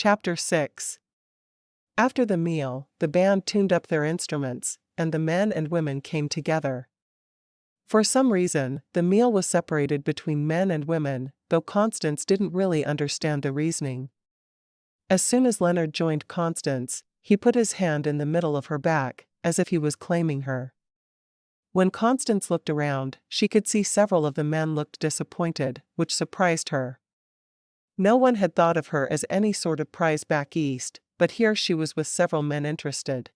Chapter 6. After the meal, the band tuned up their instruments, and the men and women came together. For some reason, the meal was separated between men and women, though Constance didn't really understand the reasoning. As soon as Leonard joined Constance, he put his hand in the middle of her back, as if he was claiming her. When Constance looked around, she could see several of the men looked disappointed, which surprised her. No one had thought of her as any sort of prize back east, but here she was with several men interested.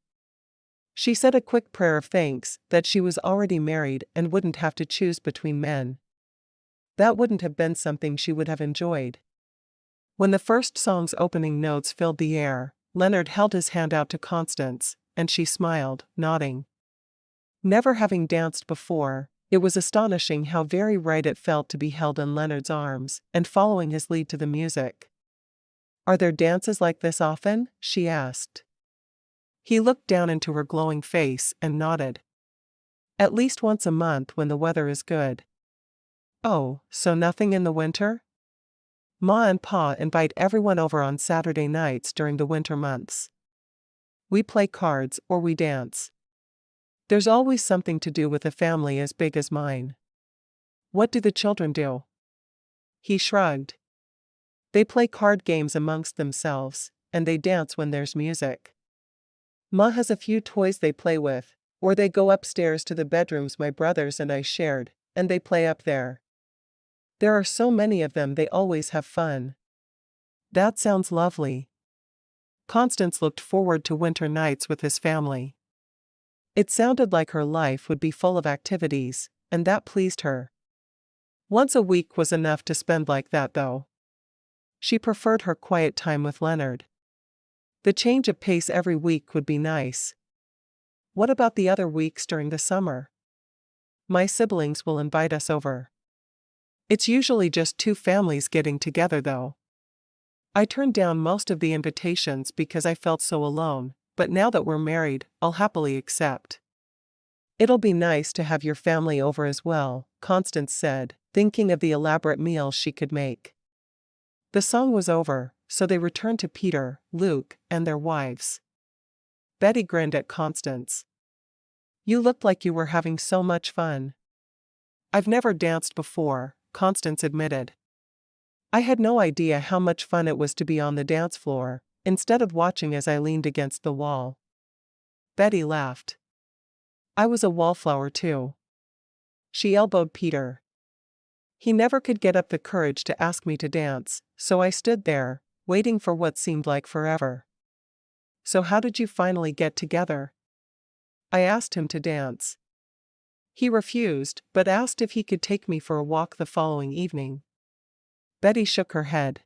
She said a quick prayer of thanks that she was already married and wouldn't have to choose between men. That wouldn't have been something she would have enjoyed. When the first song's opening notes filled the air, Leonard held his hand out to Constance, and she smiled, nodding. Never having danced before, it was astonishing how very right it felt to be held in Leonard's arms and following his lead to the music. "Are there dances like this often?" she asked. He looked down into her glowing face and nodded. "At least once a month when the weather is good." "Oh, so nothing in the winter?" "Ma and Pa invite everyone over on Saturday nights during the winter months. We play cards or we dance. There's always something to do with a family as big as mine." "What do the children do?" He shrugged. "They play card games amongst themselves, and they dance when there's music. Ma has a few toys they play with, or they go upstairs to the bedrooms my brothers and I shared, and they play up there. There are so many of them, they always have fun." "That sounds lovely." Constance looked forward to winter nights with his family. It sounded like her life would be full of activities, and that pleased her. Once a week was enough to spend like that, though. She preferred her quiet time with Leonard. The change of pace every week would be nice. "What about the other weeks during the summer?" "My siblings will invite us over. It's usually just two families getting together, though. I turned down most of the invitations because I felt so alone, but now that we're married, I'll happily accept." "It'll be nice to have your family over as well," Constance said, thinking of the elaborate meals she could make. The song was over, so they returned to Peter, Luke, and their wives. Betty grinned at Constance. "You looked like you were having so much fun." "I've never danced before," Constance admitted. "I had no idea how much fun it was to be on the dance floor, instead of watching as I leaned against the wall." Betty laughed. "I was a wallflower too." She elbowed Peter. "He never could get up the courage to ask me to dance, so I stood there, waiting for what seemed like forever." "So how did you finally get together?" "I asked him to dance. He refused, but asked if he could take me for a walk the following evening." Betty shook her head.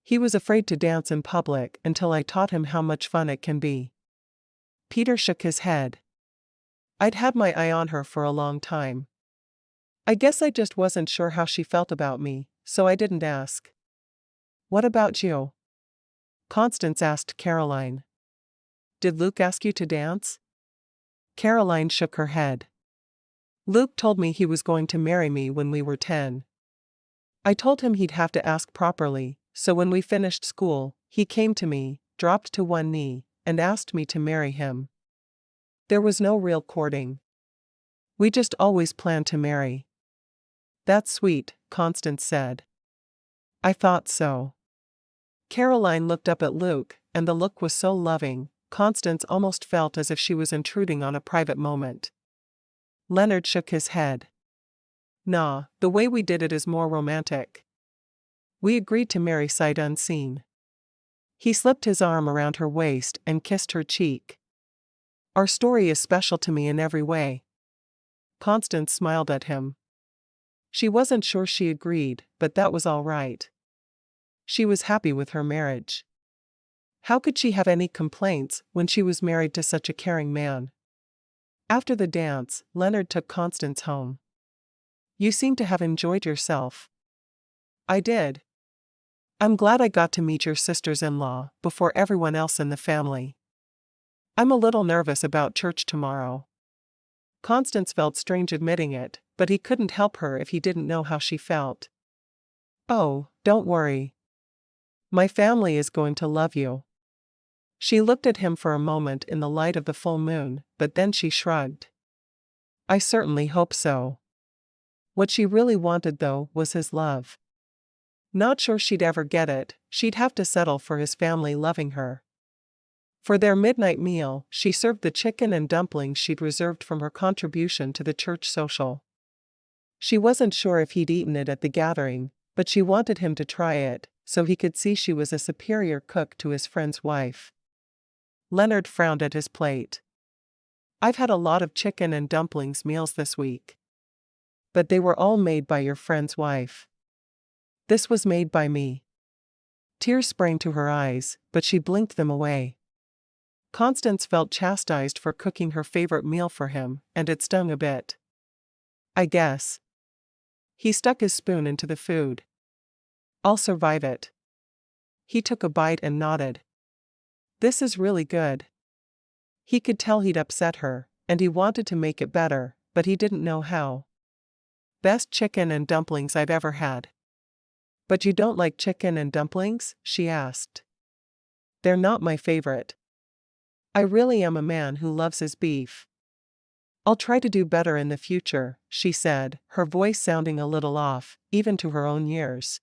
"He was afraid to dance in public until I taught him how much fun it can be." Peter shook his head. "I'd had my eye on her for a long time. I guess I just wasn't sure how she felt about me, so I didn't ask." "What about you?" Constance asked Caroline. "Did Luke ask you to dance?" Caroline shook her head. "Luke told me he was going to marry me when we were 10. I told him he'd have to ask properly, so when we finished school, he came to me, dropped to one knee, and asked me to marry him. There was no real courting. We just always planned to marry." "That's sweet," Constance said. "I thought so." Caroline looked up at Luke, and the look was so loving, Constance almost felt as if she was intruding on a private moment. Leonard shook his head. "Nah, the way we did it is more romantic. We agreed to marry sight unseen." He slipped his arm around her waist and kissed her cheek. "Our story is special to me in every way." Constance smiled at him. She wasn't sure she agreed, but that was all right. She was happy with her marriage. How could she have any complaints when she was married to such a caring man? After the dance, Leonard took Constance home. "You seem to have enjoyed yourself." "I did. I'm glad I got to meet your sisters-in-law before everyone else in the family. I'm a little nervous about church tomorrow." Constance felt strange admitting it, but he couldn't help her if he didn't know how she felt. "Oh, don't worry. My family is going to love you. She looked at him for a moment in the light of the full moon, but then she shrugged. I certainly hope so. What she really wanted, though, was his love. Not sure she'd ever get it, she'd have to settle for his family loving her. For their midnight meal, she served the chicken and dumplings she'd reserved from her contribution to the church social. She wasn't sure if he'd eaten it at the gathering, but she wanted him to try it, so he could see she was a superior cook to his friend's wife. Leonard frowned at his plate. I've had a lot of chicken and dumplings meals this week. But they were all made by your friend's wife. This was made by me. Tears sprang to her eyes, but she blinked them away. Constance felt chastised for cooking her favorite meal for him, and it stung a bit. I guess. He stuck his spoon into the food. I'll survive it. He took a bite and nodded. This is really good. He could tell he'd upset her, and he wanted to make it better, but he didn't know how. Best chicken and dumplings I've ever had. But you don't like chicken and dumplings? She asked. They're not my favorite. I really am a man who loves his beef. I'll try to do better in the future, she said, her voice sounding a little off, even to her own years.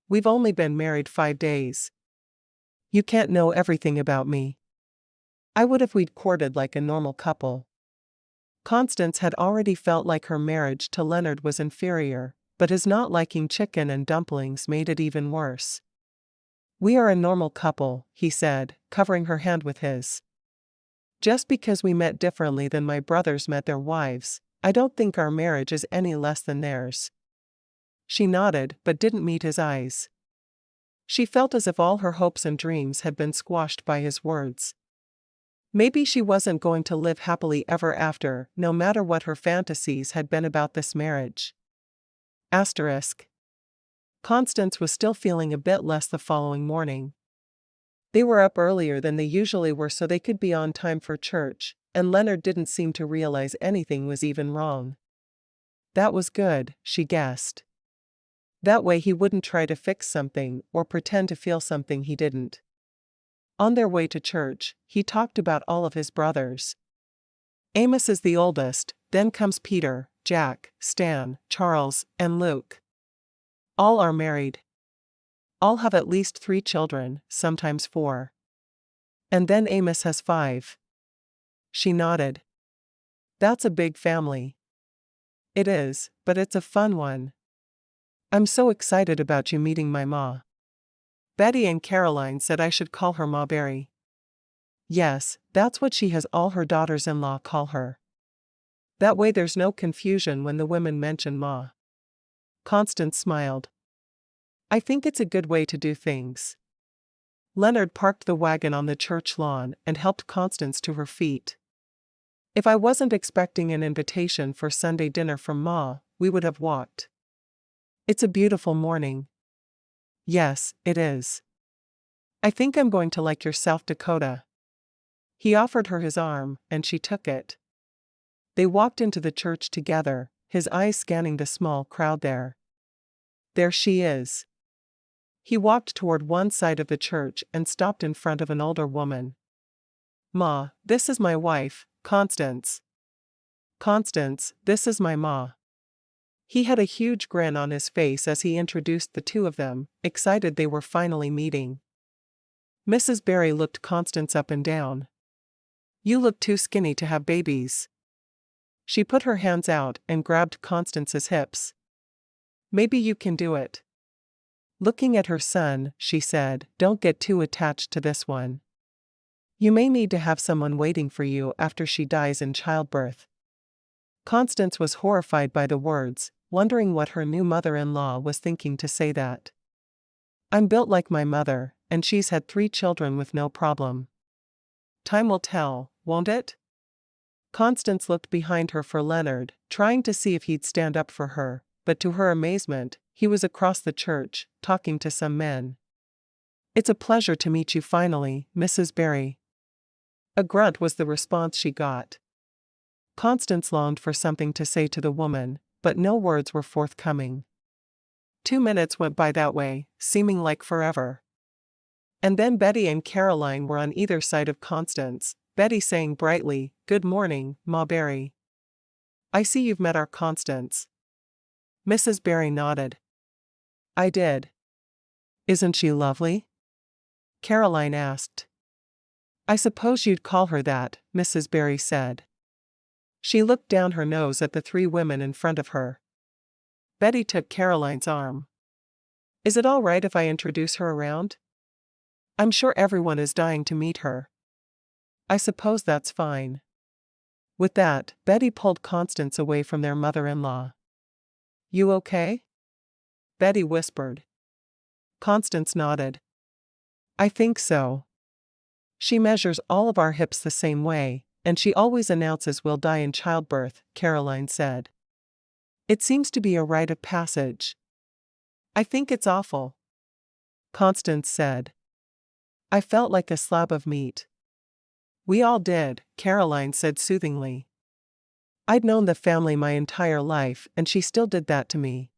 We've only been married 5 days. You can't know everything about me. I would if we'd courted like a normal couple. Constance had already felt like her marriage to Leonard was inferior, but his not liking chicken and dumplings made it even worse. We are a normal couple, he said, covering her hand with his. Just because we met differently than my brothers met their wives, I don't think our marriage is any less than theirs. She nodded, but didn't meet his eyes. She felt as if all her hopes and dreams had been squashed by his words. Maybe she wasn't going to live happily ever after, no matter what her fantasies had been about this marriage. Asterisk. Constance was still feeling a bit less the following morning. They were up earlier than they usually were so they could be on time for church, and Leonard didn't seem to realize anything was even wrong. That was good, she guessed. That way he wouldn't try to fix something or pretend to feel something he didn't. On their way to church, he talked about all of his brothers. Amos is the oldest, then comes Peter, Jack, Stan, Charles, and Luke. All are married. All have at least 3 children, sometimes 4. And then Amos has 5. She nodded. That's a big family. It is, but it's a fun one. I'm so excited about you meeting my ma. Betty and Caroline said I should call her Ma Berry. Yes, that's what she has all her daughters-in-law call her. That way there's no confusion when the women mention Ma. Constance smiled. I think it's a good way to do things. Leonard parked the wagon on the church lawn and helped Constance to her feet. If I wasn't expecting an invitation for Sunday dinner from Ma, we would have walked. It's a beautiful morning. Yes, it is. I think I'm going to like your South Dakota. He offered her his arm, and she took it. They walked into the church together, his eyes scanning the small crowd there. There she is. He walked toward one side of the church and stopped in front of an older woman. Ma, this is my wife, Constance. Constance, this is my ma. He had a huge grin on his face as he introduced the two of them, excited they were finally meeting. Mrs. Berry looked Constance up and down. You look too skinny to have babies. She put her hands out and grabbed Constance's hips. Maybe you can do it. Looking at her son, she said, don't get too attached to this one. You may need to have someone waiting for you after she dies in childbirth. Constance was horrified by the words, wondering what her new mother-in-law was thinking to say that. I'm built like my mother, and she's had 3 children with no problem. Time will tell, won't it? Constance looked behind her for Leonard, trying to see if he'd stand up for her, but to her amazement, he was across the church, talking to some men. It's a pleasure to meet you finally, Mrs. Berry. A grunt was the response she got. Constance longed for something to say to the woman, but no words were forthcoming. 2 minutes went by that way, seeming like forever. And then Betty and Caroline were on either side of Constance, Betty saying brightly, "Good morning, Ma Berry. I see you've met our Constance." Mrs. Berry nodded. "I did. Isn't she lovely?" Caroline asked. "I suppose you'd call her that," Mrs. Berry said. She looked down her nose at the three women in front of her. Betty took Caroline's arm. "Is it all right if I introduce her around? I'm sure everyone is dying to meet her." "I suppose that's fine." With that, Betty pulled Constance away from their mother-in-law. "You okay?" Betty whispered. Constance nodded. "I think so. She measures all of our hips the same way, and she always announces we'll die in childbirth," Caroline said. "It seems to be a rite of passage." "I think it's awful," Constance said. "I felt like a slab of meat." "We all did," Caroline said soothingly. "I'd known the family my entire life and she still did that to me.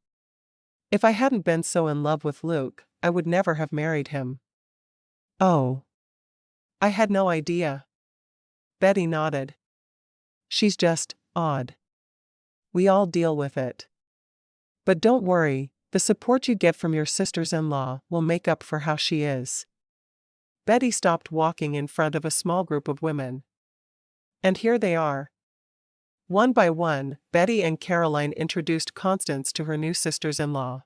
If I hadn't been so in love with Luke, I would never have married him." "Oh. I had no idea." Betty nodded. "She's just odd. We all deal with it. But don't worry, the support you get from your sisters-in-law will make up for how she is." Betty stopped walking in front of a small group of women. "And here they are." One by one, Betty and Caroline introduced Constance to her new sisters-in-law.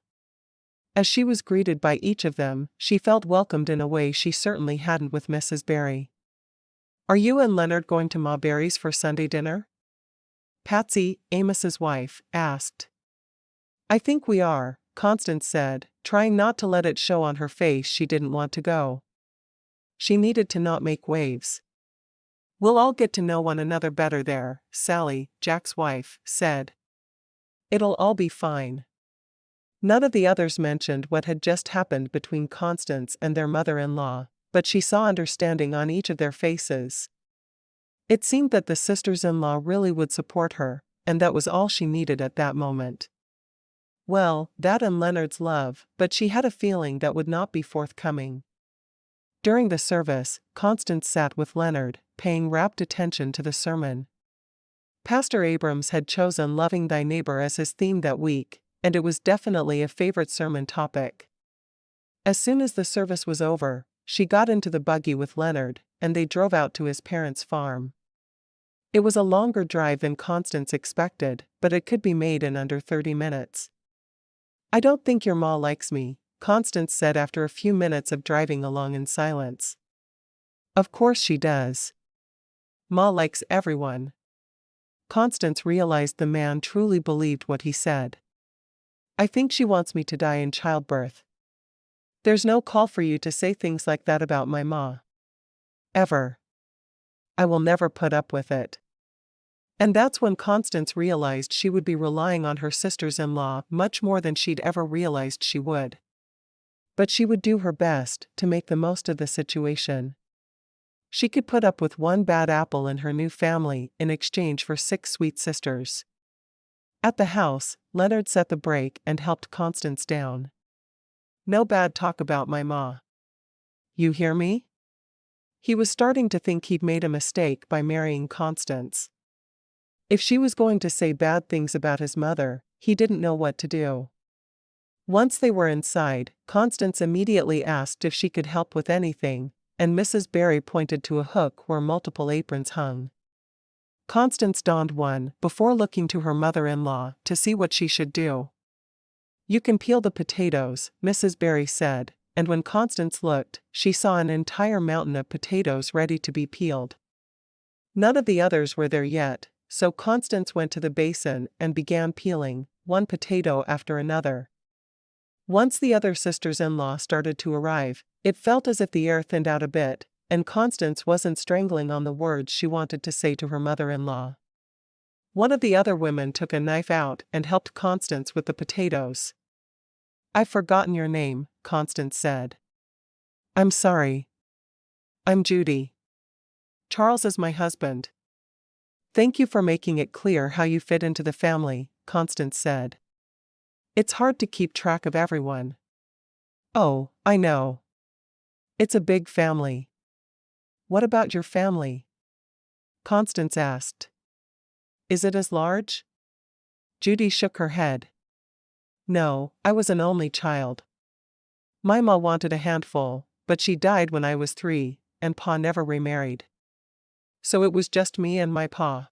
As she was greeted by each of them, she felt welcomed in a way she certainly hadn't with Mrs. Berry. "Are you and Leonard going to Ma Berry's for Sunday dinner?" Patsy, Amos's wife, asked. "I think we are," Constance said, trying not to let it show on her face she didn't want to go. She needed to not make waves. "We'll all get to know one another better there," Sally, Jack's wife, said. "It'll all be fine." None of the others mentioned what had just happened between Constance and their mother-in-law, but she saw understanding on each of their faces. It seemed that the sisters-in-law really would support her, and that was all she needed at that moment. Well, that and Leonard's love, but she had a feeling that would not be forthcoming. During the service, Constance sat with Leonard, paying rapt attention to the sermon. Pastor Abrams had chosen loving thy neighbor as his theme that week, and it was definitely a favorite sermon topic. As soon as the service was over, she got into the buggy with Leonard, and they drove out to his parents' farm. It was a longer drive than Constance expected, but it could be made in under 30 minutes. "I don't think your ma likes me," Constance said after a few minutes of driving along in silence. "Of course she does. Ma likes everyone." Constance realized the man truly believed what he said. "I think she wants me to die in childbirth." "There's no call for you to say things like that about my ma. Ever. I will never put up with it." And that's when Constance realized she would be relying on her sisters-in-law much more than she'd ever realized she would. But she would do her best to make the most of the situation. She could put up with one bad apple in her new family in exchange for 6 sweet sisters. At the house, Leonard set the brake and helped Constance down. "No bad talk about my ma. You hear me?" He was starting to think he'd made a mistake by marrying Constance. If she was going to say bad things about his mother, he didn't know what to do. Once they were inside, Constance immediately asked if she could help with anything, and Mrs. Berry pointed to a hook where multiple aprons hung. Constance donned one before looking to her mother-in-law to see what she should do. "You can peel the potatoes," Mrs. Berry said, and when Constance looked, she saw an entire mountain of potatoes ready to be peeled. None of the others were there yet, so Constance went to the basin and began peeling, one potato after another. Once the other sisters-in-law started to arrive, it felt as if the air thinned out a bit, and Constance wasn't strangling on the words she wanted to say to her mother-in-law. One of the other women took a knife out and helped Constance with the potatoes. "I've forgotten your name," Constance said. "I'm sorry." "I'm Judy. Charles is my husband." "Thank you for making it clear how you fit into the family," Constance said. "It's hard to keep track of everyone." "Oh, I know. It's a big family. What about your family? Constance asked. Is it as large? Judy shook her head. No, I was an only child. My ma wanted a handful, but she died when I was 3, and pa never remarried. So it was just me and my pa.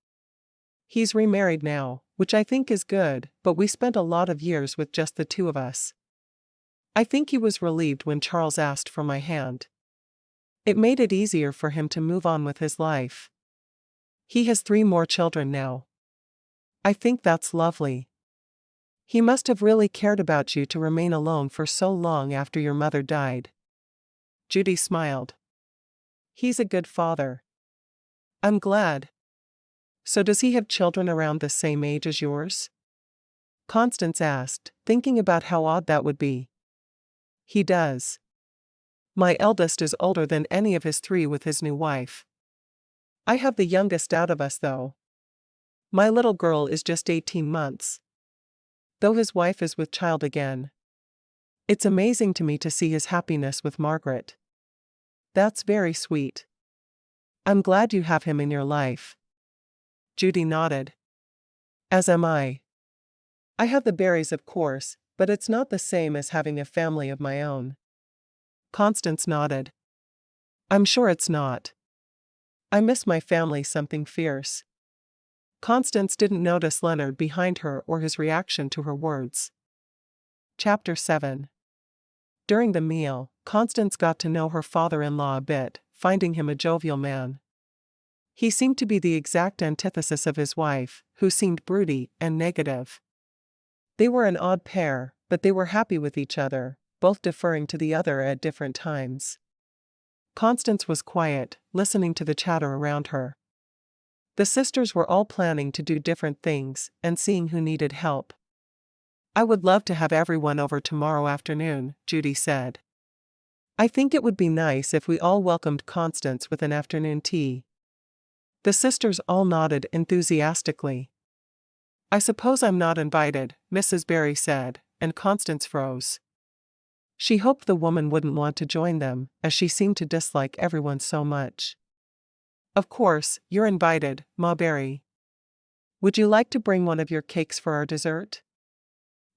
He's remarried now, which I think is good, but we spent a lot of years with just the two of us. I think he was relieved when Charles asked for my hand. It made it easier for him to move on with his life. He has 3 more children now. I think that's lovely. He must have really cared about you to remain alone for so long after your mother died. Judy smiled. He's a good father. I'm glad. So does he have children around the same age as yours? Constance asked, thinking about how odd that would be. He does. My eldest is older than any of his 3 with his new wife. I have the youngest out of us though. My little girl is just 18 months. Though his wife is with child again. It's amazing to me to see his happiness with Margaret. That's very sweet. I'm glad you have him in your life. Judy nodded. As am I. I have the Berries, of course, but it's not the same as having a family of my own. Constance nodded. I'm sure it's not. I miss my family something fierce. Constance didn't notice Leonard behind her or his reaction to her words. Chapter 7. During the meal, Constance got to know her father-in-law a bit, finding him a jovial man. He seemed to be the exact antithesis of his wife, who seemed broody and negative. They were an odd pair, but they were happy with each other, both deferring to the other at different times. Constance was quiet, listening to the chatter around her. The sisters were all planning to do different things and seeing who needed help. I would love to have everyone over tomorrow afternoon, Judy said. I think it would be nice if we all welcomed Constance with an afternoon tea. The sisters all nodded enthusiastically. I suppose I'm not invited, Mrs. Berry said, and Constance froze. She hoped the woman wouldn't want to join them, as she seemed to dislike everyone so much. Of course, you're invited, Ma Berry. Would you like to bring one of your cakes for our dessert?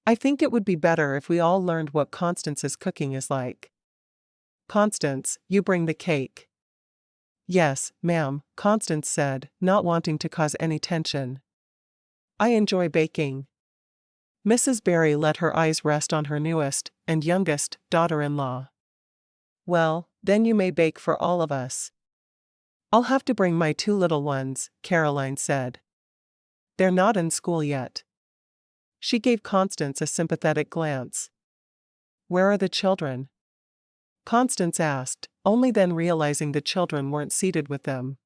I think it would be better if we all learned what Constance's cooking is like. Constance, you bring the cake. Yes, ma'am, Constance said, not wanting to cause any tension. I enjoy baking. Mrs. Berry let her eyes rest on her newest and youngest daughter-in-law. Well, then you may bake for all of us. I'll have to bring my 2 little ones, Caroline said. They're not in school yet. She gave Constance a sympathetic glance. Where are the children? Constance asked, only then realizing the children weren't seated with them.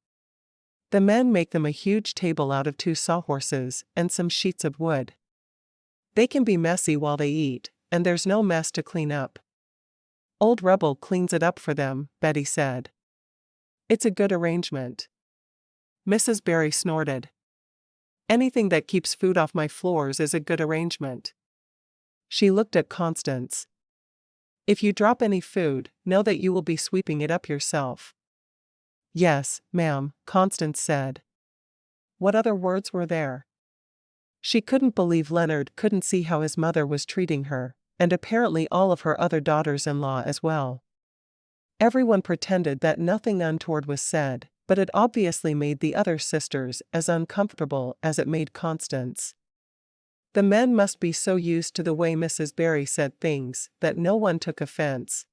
The men make them a huge table out of 2 sawhorses and some sheets of wood. They can be messy while they eat, and there's no mess to clean up. Old Rebel cleans it up for them, Betty said. It's a good arrangement. Mrs. Berry snorted. Anything that keeps food off my floors is a good arrangement. She looked at Constance. If you drop any food, know that you will be sweeping it up yourself. Yes, ma'am, Constance said. What other words were there? She couldn't believe Leonard couldn't see how his mother was treating her, and apparently all of her other daughters-in-law as well. Everyone pretended that nothing untoward was said, but it obviously made the other sisters as uncomfortable as it made Constance. The men must be so used to the way Mrs. Berry said things that no one took offense.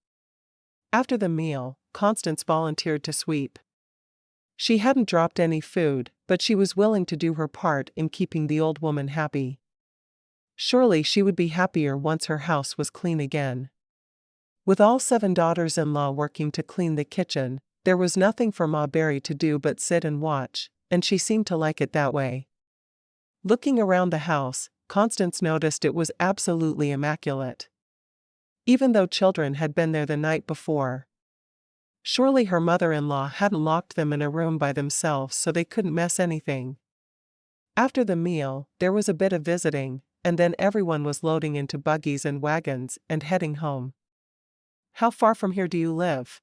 After the meal, Constance volunteered to sweep. She hadn't dropped any food, but she was willing to do her part in keeping the old woman happy. Surely she would be happier once her house was clean again. With all 7 daughters-in-law working to clean the kitchen, there was nothing for Ma Berry to do but sit and watch, and she seemed to like it that way. Looking around the house, Constance noticed it was absolutely immaculate. Even though children had been there the night before. Surely her mother-in-law hadn't locked them in a room by themselves so they couldn't mess anything. After the meal, there was a bit of visiting, and then everyone was loading into buggies and wagons and heading home. How far from here do you live?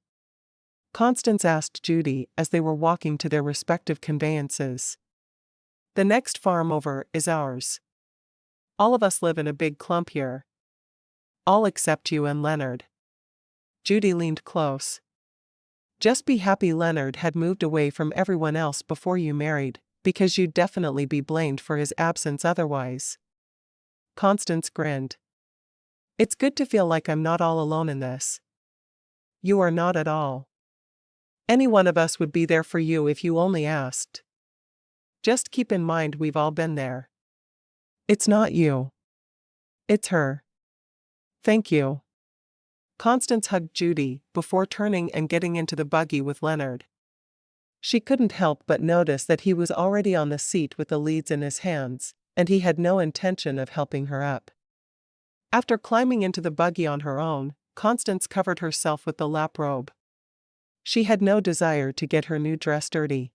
Constance asked Judy as they were walking to their respective conveyances. The next farm over is ours. All of us live in a big clump here. All except you and Leonard. Judy leaned close. Just be happy Leonard had moved away from everyone else before you married, because you'd definitely be blamed for his absence otherwise. Constance grinned. It's good to feel like I'm not all alone in this. You are not at all. Any one of us would be there for you if you only asked. Just keep in mind we've all been there. It's not you. It's her. Thank you. Constance hugged Judy before turning and getting into the buggy with Leonard. She couldn't help but notice that he was already on the seat with the leads in his hands, and he had no intention of helping her up. After climbing into the buggy on her own, Constance covered herself with the lap robe. She had no desire to get her new dress dirty.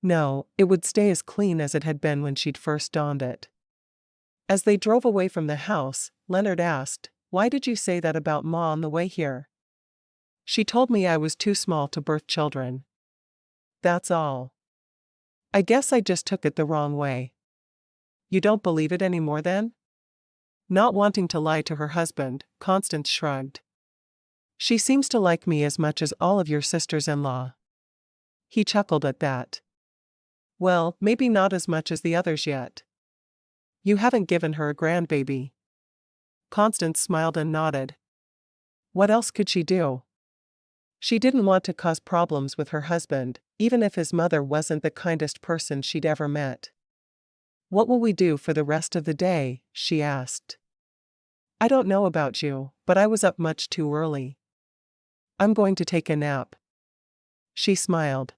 No, it would stay as clean as it had been when she'd first donned it. As they drove away from the house, Leonard asked, "Why did you say that about Ma on the way here?" "She told me I was too small to birth children. That's all. I guess I just took it the wrong way." "You don't believe it anymore then?" Not wanting to lie to her husband, Constance shrugged. "She seems to like me as much as all of your sisters-in-law." He chuckled at that. "Well, maybe not as much as the others yet. You haven't given her a grandbaby." Constance smiled and nodded. What else could she do? She didn't want to cause problems with her husband, even if his mother wasn't the kindest person she'd ever met. "What will we do for the rest of the day?" she asked. "I don't know about you, but I was up much too early. I'm going to take a nap." She smiled.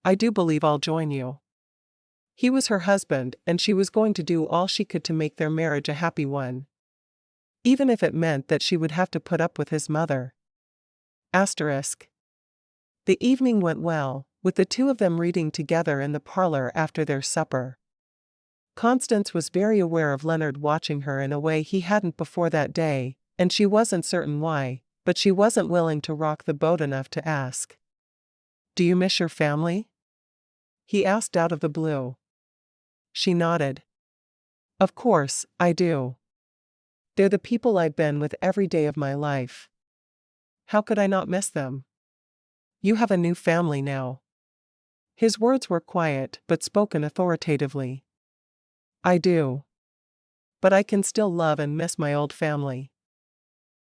"I do believe I'll join you." He was her husband, and she was going to do all she could to make their marriage a happy one. Even if it meant that she would have to put up with his mother. Asterisk. The evening went well, with the two of them reading together in the parlor after their supper. Constance was very aware of Leonard watching her in a way he hadn't before that day, and she wasn't certain why, but she wasn't willing to rock the boat enough to ask. "Do you miss your family?" he asked out of the blue. She nodded. "Of course, I do. They're the people I've been with every day of my life. How could I not miss them? You have a new family now." His words were quiet but spoken authoritatively. "I do. But I can still love and miss my old family."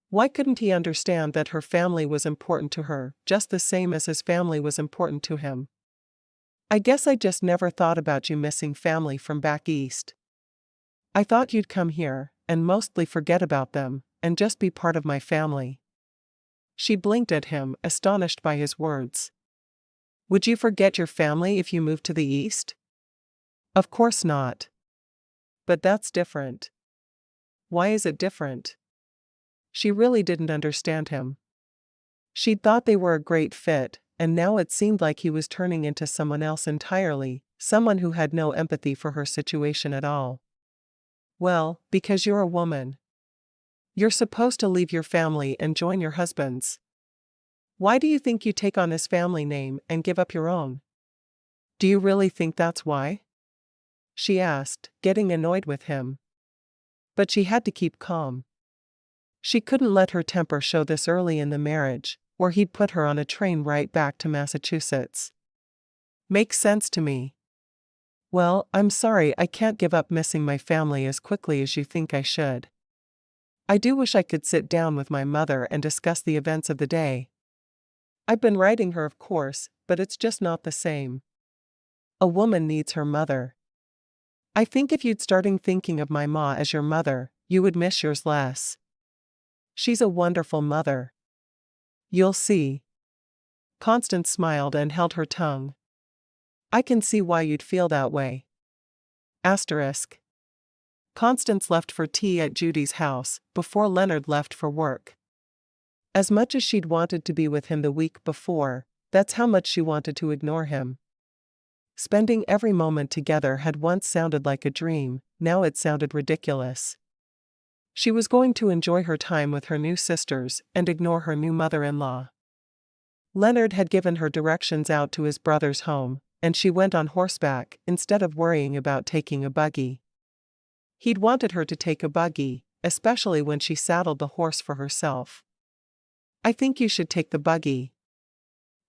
Why couldn't he understand that her family was important to her, just the same as his family was important to him? "I guess I just never thought about you missing family from back east. I thought you'd come here, and mostly forget about them, and just be part of my family." She blinked at him, astonished by his words. "Would you forget your family if you moved to the east?" "Of course not. But that's different." "Why is it different?" She really didn't understand him. She'd thought they were a great fit, and now it seemed like he was turning into someone else entirely, someone who had no empathy for her situation at all. "Well, because you're a woman. You're supposed to leave your family and join your husband's. Why do you think you take on his family name and give up your own? Do you really think that's why?" she asked, getting annoyed with him. But she had to keep calm. She couldn't let her temper show this early in the marriage, or he'd put her on a train right back to Massachusetts. "Makes sense to me." "Well, I'm sorry I can't give up missing my family as quickly as you think I should. I do wish I could sit down with my mother and discuss the events of the day. I've been writing her, of course, but it's just not the same. A woman needs her mother. I think if you'd starting thinking of my ma as your mother, you would miss yours less. She's a wonderful mother. You'll see." Constance smiled and held her tongue. "I can see why you'd feel that way." Asterisk. Constance left for tea at Judy's house, before Leonard left for work. As much as she'd wanted to be with him the week before, that's how much she wanted to ignore him. Spending every moment together had once sounded like a dream, now it sounded ridiculous. She was going to enjoy her time with her new sisters and ignore her new mother-in-law. Leonard had given her directions out to his brother's home, and she went on horseback instead of worrying about taking a buggy. He'd wanted her to take a buggy, especially when she saddled the horse for herself. "I think you should take the buggy.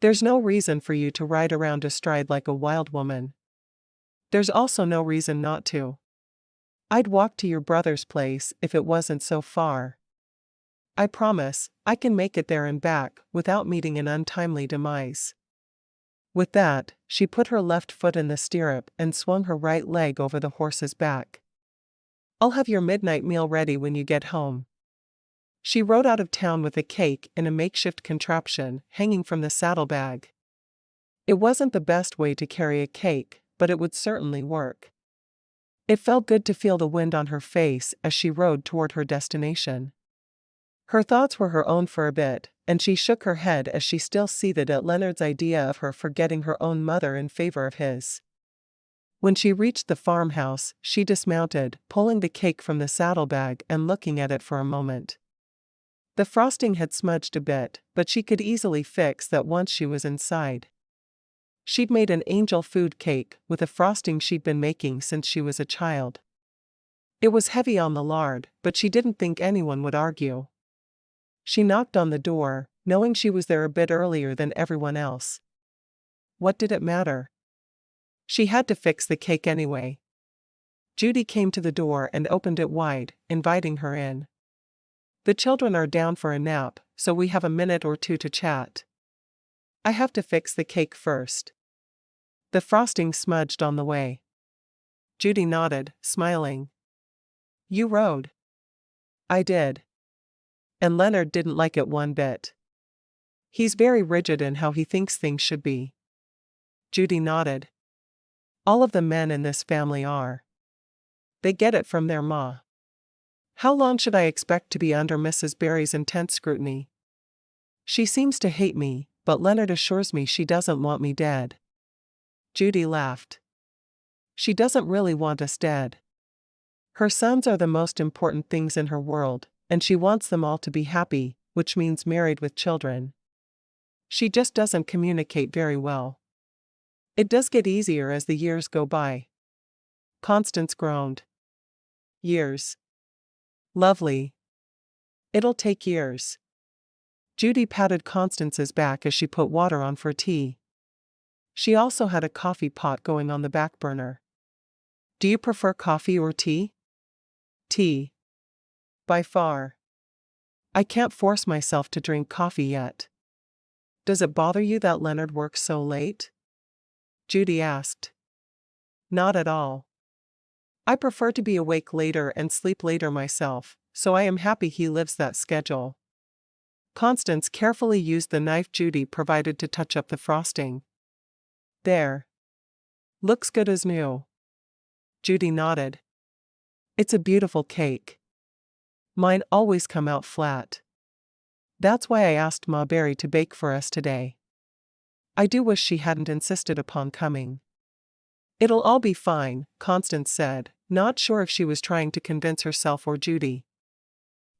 There's no reason for you to ride around astride like a wild woman. There's also no reason not to. I'd walk to your brother's place if it wasn't so far. I promise, I can make it there and back without meeting an untimely demise." With that, she put her left foot in the stirrup and swung her right leg over the horse's back. "I'll have your midnight meal ready when you get home." She rode out of town with a cake in a makeshift contraption hanging from the saddlebag. It wasn't the best way to carry a cake, but it would certainly work. It felt good to feel the wind on her face as she rode toward her destination. Her thoughts were her own for a bit, and she shook her head as she still seethed at Leonard's idea of her forgetting her own mother in favor of his. When she reached the farmhouse, she dismounted, pulling the cake from the saddlebag and looking at it for a moment. The frosting had smudged a bit, but she could easily fix that once she was inside. She'd made an angel food cake with a frosting she'd been making since she was a child. It was heavy on the lard, but she didn't think anyone would argue. She knocked on the door, knowing she was there a bit earlier than everyone else. What did it matter? She had to fix the cake anyway. Judy came to the door and opened it wide, inviting her in. "The children are down for a nap, so we have a minute or two to chat. I have to fix the cake first." The frosting smudged on the way. Judy nodded, smiling. "You rode?" "I did. And Leonard didn't like it one bit. He's very rigid in how he thinks things should be." Judy nodded. "All of the men in this family are. They get it from their ma." "How long should I expect to be under Mrs. Berry's intense scrutiny?" "She seems to hate me, but Leonard assures me she doesn't want me dead." Judy laughed. "She doesn't really want us dead. Her sons are the most important things in her world, and she wants them all to be happy, which means married with children. She just doesn't communicate very well. It does get easier as the years go by." Constance groaned. "Years. Lovely. It'll take years." Judy patted Constance's back as she put water on for tea. She also had a coffee pot going on the back burner. "Do you prefer coffee or tea?" "Tea. By far. I can't force myself to drink coffee yet." "Does it bother you that Leonard works so late?" Judy asked. "Not at all. I prefer to be awake later and sleep later myself, so I am happy he lives that schedule." Constance carefully used the knife Judy provided to touch up the frosting. "There. Looks good as new." Judy nodded. "It's a beautiful cake. Mine always come out flat. That's why I asked Ma Berry to bake for us today. I do wish she hadn't insisted upon coming." "It'll all be fine," Constance said, not sure if she was trying to convince herself or Judy.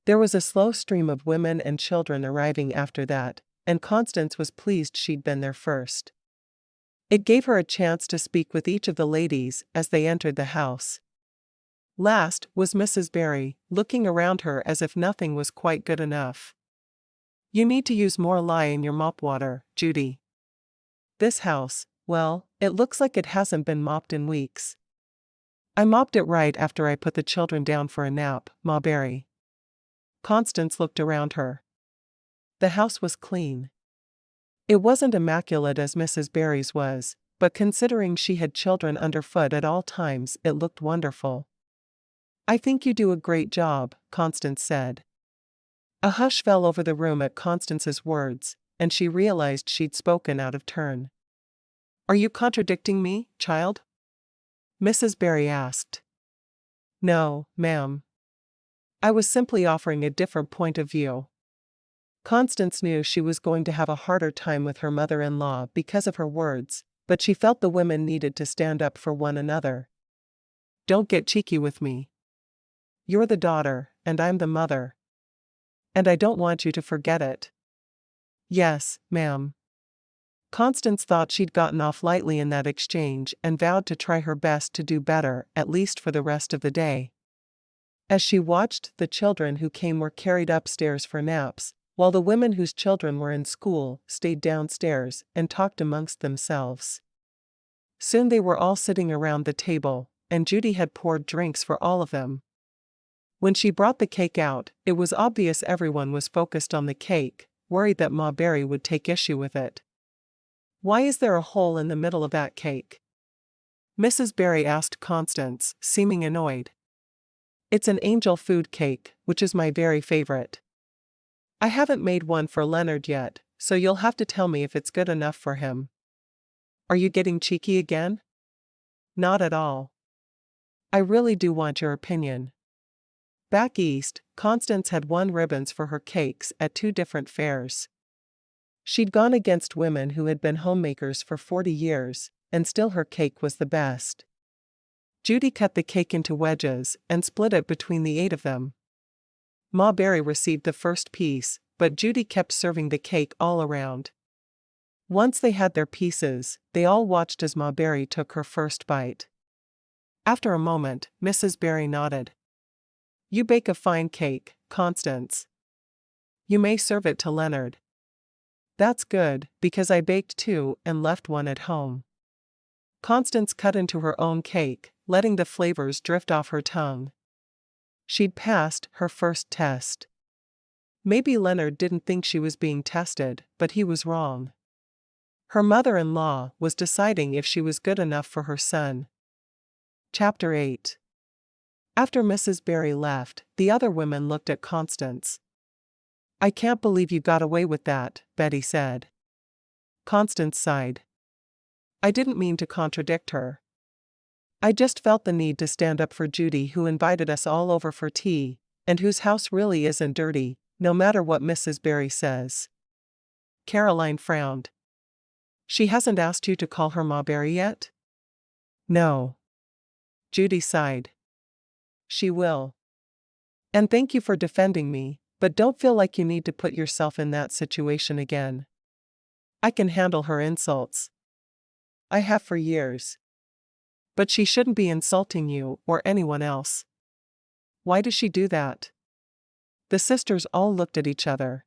There was a slow stream of women and children arriving after that, and Constance was pleased she'd been there first. It gave her a chance to speak with each of the ladies as they entered the house. Last was Mrs. Berry, looking around her as if nothing was quite good enough. "You need to use more lye in your mop water, Judy. This house, well, it looks like it hasn't been mopped in weeks." "I mopped it right after I put the children down for a nap, Ma Berry." Constance looked around her. The house was clean. It wasn't immaculate as Mrs. Berry's was, but considering she had children underfoot at all times, it looked wonderful. "I think you do a great job," Constance said. A hush fell over the room at Constance's words, and she realized she'd spoken out of turn. "Are you contradicting me, child?" Mrs. Berry asked. "No, ma'am. I was simply offering a different point of view." Constance knew she was going to have a harder time with her mother-in-law because of her words, but she felt the women needed to stand up for one another. "Don't get cheeky with me. You're the daughter, and I'm the mother. And I don't want you to forget it." "Yes, ma'am." Constance thought she'd gotten off lightly in that exchange and vowed to try her best to do better, at least for the rest of the day. As she watched, the children who came were carried upstairs for naps, while the women whose children were in school stayed downstairs and talked amongst themselves. Soon they were all sitting around the table, and Judy had poured drinks for all of them. When she brought the cake out, it was obvious everyone was focused on the cake, worried that Ma Berry would take issue with it. "Why is there a hole in the middle of that cake?" Mrs. Berry asked Constance, seeming annoyed. "It's an angel food cake, which is my very favorite. I haven't made one for Leonard yet, so you'll have to tell me if it's good enough for him." "Are you getting cheeky again?" "Not at all. I really do want your opinion." Back east, Constance had won ribbons for her cakes at 2 different fairs. She'd gone against women who had been homemakers for 40 years, and still her cake was the best. Judy cut the cake into wedges and split it between the 8 of them. Ma Berry received the first piece, but Judy kept serving the cake all around. Once they had their pieces, they all watched as Ma Berry took her first bite. After a moment, Mrs. Berry nodded. "You bake a fine cake, Constance. You may serve it to Leonard." "That's good, because I baked 2 and left 1 at home." Constance cut into her own cake, letting the flavors drift off her tongue. She'd passed her first test. Maybe Leonard didn't think she was being tested, but he was wrong. Her mother-in-law was deciding if she was good enough for her son. Chapter 8. After Mrs. Berry left, the other women looked at Constance. "I can't believe you got away with that," Betty said. Constance sighed. I didn't mean to contradict her. I just felt the need to stand up for Judy, who invited us all over for tea, and whose house really isn't dirty, no matter what Mrs. Berry says. Caroline frowned. "She hasn't asked you to call her Ma Berry yet?" "No." Judy sighed. "She will. And thank you for defending me, but don't feel like you need to put yourself in that situation again. I can handle her insults. I have for years. But she shouldn't be insulting you or anyone else." "Why does she do that?" The sisters all looked at each other.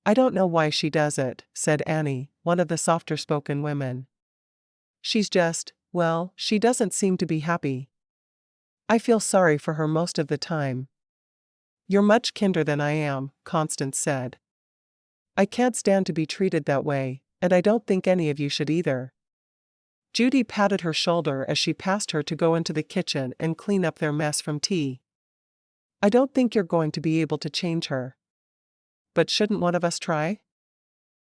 "I don't know why she does it," said Annie, one of the softer-spoken women. "She's just, well, she doesn't seem to be happy. I feel sorry for her most of the time." "You're much kinder than I am," Constance said. "I can't stand to be treated that way, and I don't think any of you should either." Judy patted her shoulder as she passed her to go into the kitchen and clean up their mess from tea. "I don't think you're going to be able to change her. But shouldn't one of us try?"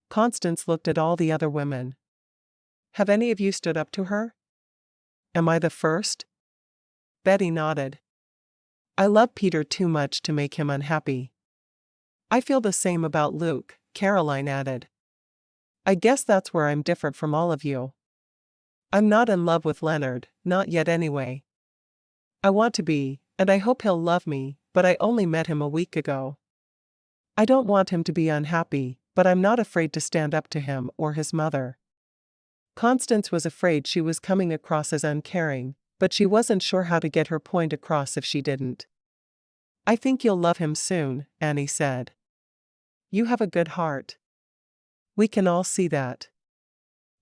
Constance looked at all the other women. "Have any of you stood up to her?" "Am I the first?" Betty nodded. "I love Peter too much to make him unhappy." "I feel the same about Luke," Caroline added. "I guess that's where I'm different from all of you. I'm not in love with Leonard, not yet anyway. I want to be, and I hope he'll love me, but I only met him a week ago. I don't want him to be unhappy, but I'm not afraid to stand up to him or his mother." Constance was afraid she was coming across as uncaring, but she wasn't sure how to get her point across if she didn't. "I think you'll love him soon," Annie said. "You have a good heart. We can all see that.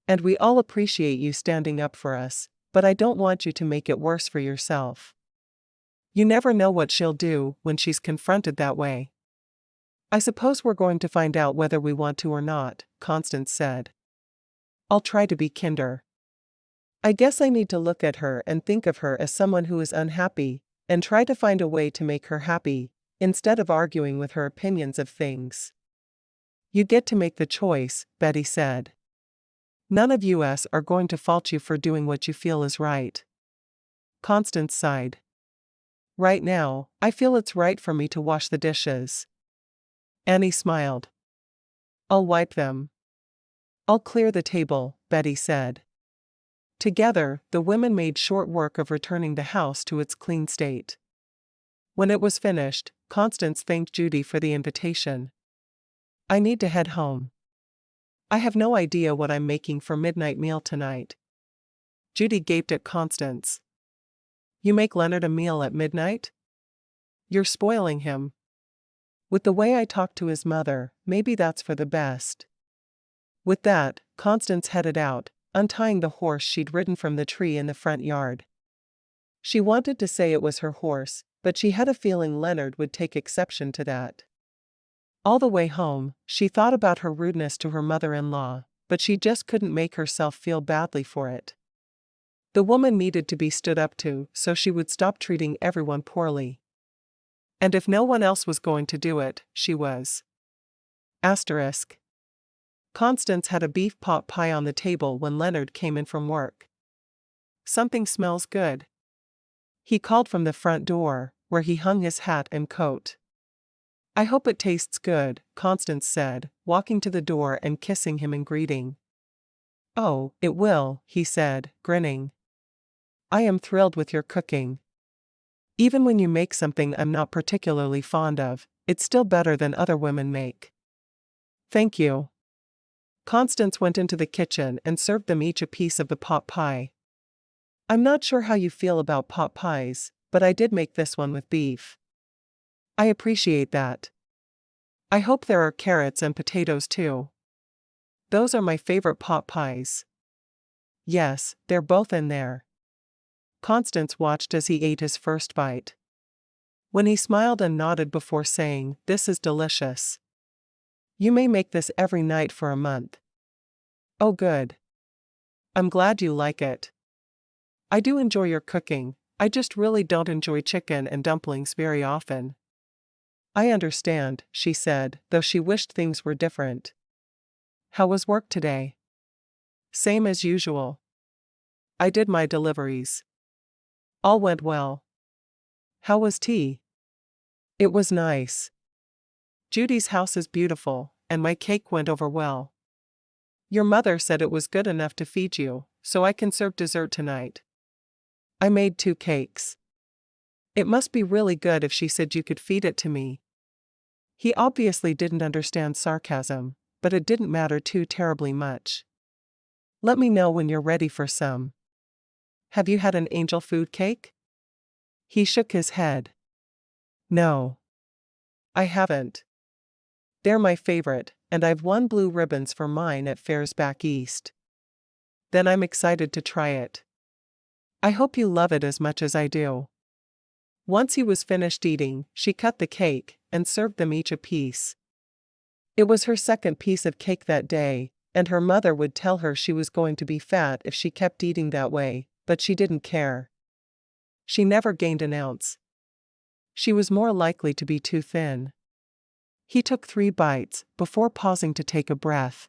And we all appreciate you standing up for us, but I don't want you to make it worse for yourself. You never know what she'll do when she's confronted that way." "I suppose we're going to find out whether we want to or not," Constance said. "I'll try to be kinder. I guess I need to look at her and think of her as someone who is unhappy, and try to find a way to make her happy, instead of arguing with her opinions of things." "You get to make the choice," Betty said. "None of us are going to fault you for doing what you feel is right." Constance sighed. "Right now, I feel it's right for me to wash the dishes." Annie smiled. "I'll wipe them. I'll clear the table," Betty said. Together, the women made short work of returning the house to its clean state. When it was finished, Constance thanked Judy for the invitation. "I need to head home." I have no idea what I'm making for midnight meal tonight. Judy gaped at Constance. You make Leonard a meal at midnight? You're spoiling him. With the way I talk to his mother, maybe that's for the best. With that, Constance headed out, untying the horse she'd ridden from the tree in the front yard. She wanted to say it was her horse, but she had a feeling Leonard would take exception to that. All the way home, she thought about her rudeness to her mother-in-law, but she just couldn't make herself feel badly for it. The woman needed to be stood up to, so she would stop treating everyone poorly. And if no one else was going to do it, she was. Asterisk. Constance had a beef pot pie on the table when Leonard came in from work. Something smells good. He called from the front door, where he hung his hat and coat. I hope it tastes good, Constance said, walking to the door and kissing him in greeting. Oh, it will, he said, grinning. I am thrilled with your cooking. Even when you make something I'm not particularly fond of, it's still better than other women make. Thank you. Constance went into the kitchen and served them each a piece of the pot pie. I'm not sure how you feel about pot pies, but I did make this one with beef. I appreciate that. I hope there are carrots and potatoes too. Those are my favorite pot pies. Yes, they're both in there. Constance watched as he ate his first bite. When he smiled and nodded before saying, "This is delicious. You may make this every night for a month." Oh good. I'm glad you like it. I do enjoy your cooking, I just really don't enjoy chicken and dumplings very often. I understand, she said, though she wished things were different. How was work today? Same as usual. I did my deliveries. All went well. How was tea? It was nice. Judy's house is beautiful, and my cake went over well. Your mother said it was good enough to feed you, so I can serve dessert tonight. I made 2 cakes. It must be really good if she said you could feed it to me. He obviously didn't understand sarcasm, but it didn't matter too terribly much. Let me know when you're ready for some. Have you had an angel food cake? He shook his head. No. I haven't. They're my favorite, and I've won blue ribbons for mine at fairs back east. Then I'm excited to try it. I hope you love it as much as I do. Once he was finished eating, she cut the cake and served them each a piece. It was her second piece of cake that day, and her mother would tell her she was going to be fat if she kept eating that way, but she didn't care. She never gained an ounce. She was more likely to be too thin. He took 3 bites, before pausing to take a breath.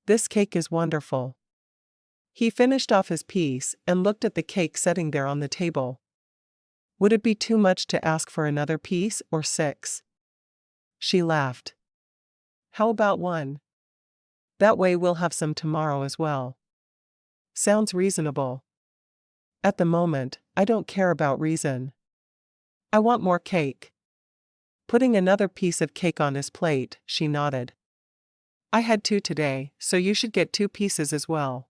This cake is wonderful. He finished off his piece and looked at the cake sitting there on the table. Would it be too much to ask for another piece or 6? She laughed. How about 1? That way we'll have some tomorrow as well. Sounds reasonable. At the moment, I don't care about reason. I want more cake. Putting another piece of cake on his plate, she nodded. I had 2 today, so you should get 2 pieces as well.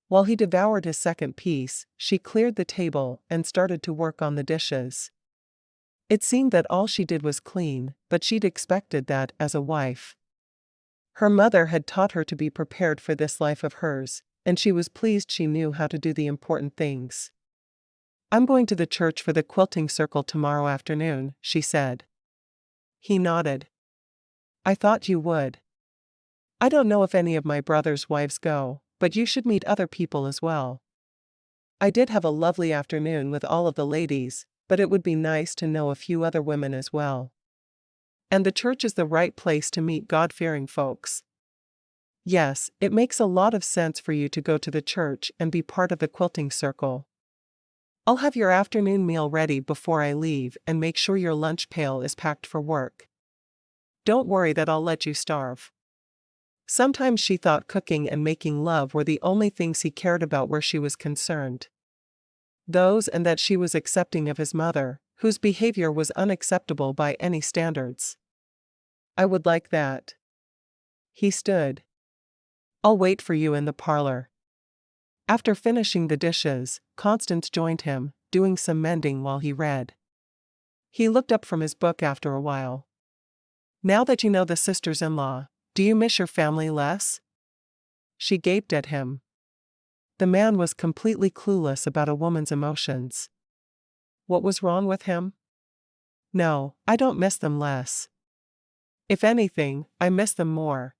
While he devoured his second piece, she cleared the table and started to work on the dishes. It seemed that all she did was clean, but she'd expected that as a wife. Her mother had taught her to be prepared for this life of hers, and she was pleased she knew how to do the important things. I'm going to the church for the quilting circle tomorrow afternoon, she said. He nodded. I thought you would. I don't know if any of my brother's wives go, but you should meet other people as well. I did have a lovely afternoon with all of the ladies, but it would be nice to know a few other women as well. And the church is the right place to meet God-fearing folks. Yes, it makes a lot of sense for you to go to the church and be part of the quilting circle. I'll have your afternoon meal ready before I leave and make sure your lunch pail is packed for work. Don't worry that I'll let you starve. Sometimes she thought cooking and making love were the only things he cared about where she was concerned. Those, and that she was accepting of his mother, whose behavior was unacceptable by any standards. I would like that. He stood. I'll wait for you in the parlor. After finishing the dishes, Constance joined him, doing some mending while he read. He looked up from his book after a while. Now that you know the sisters-in-law, do you miss your family less? She gaped at him. The man was completely clueless about a woman's emotions. What was wrong with him? No, I don't miss them less. If anything, I miss them more.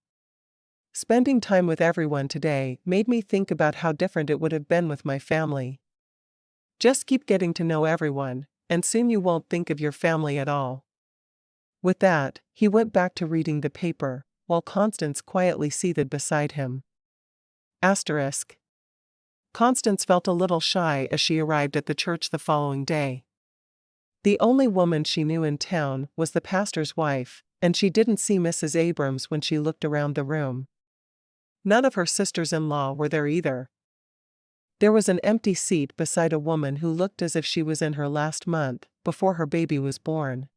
Spending time with everyone today made me think about how different it would have been with my family. Just keep getting to know everyone, and soon you won't think of your family at all. With that, he went back to reading the paper, while Constance quietly seated beside him. Asterisk. Constance felt a little shy as she arrived at the church the following day. The only woman she knew in town was the pastor's wife, and she didn't see Mrs. Abrams when she looked around the room. None of her sisters-in-law were there either. There was an empty seat beside a woman who looked as if she was in her last month, before her baby was born.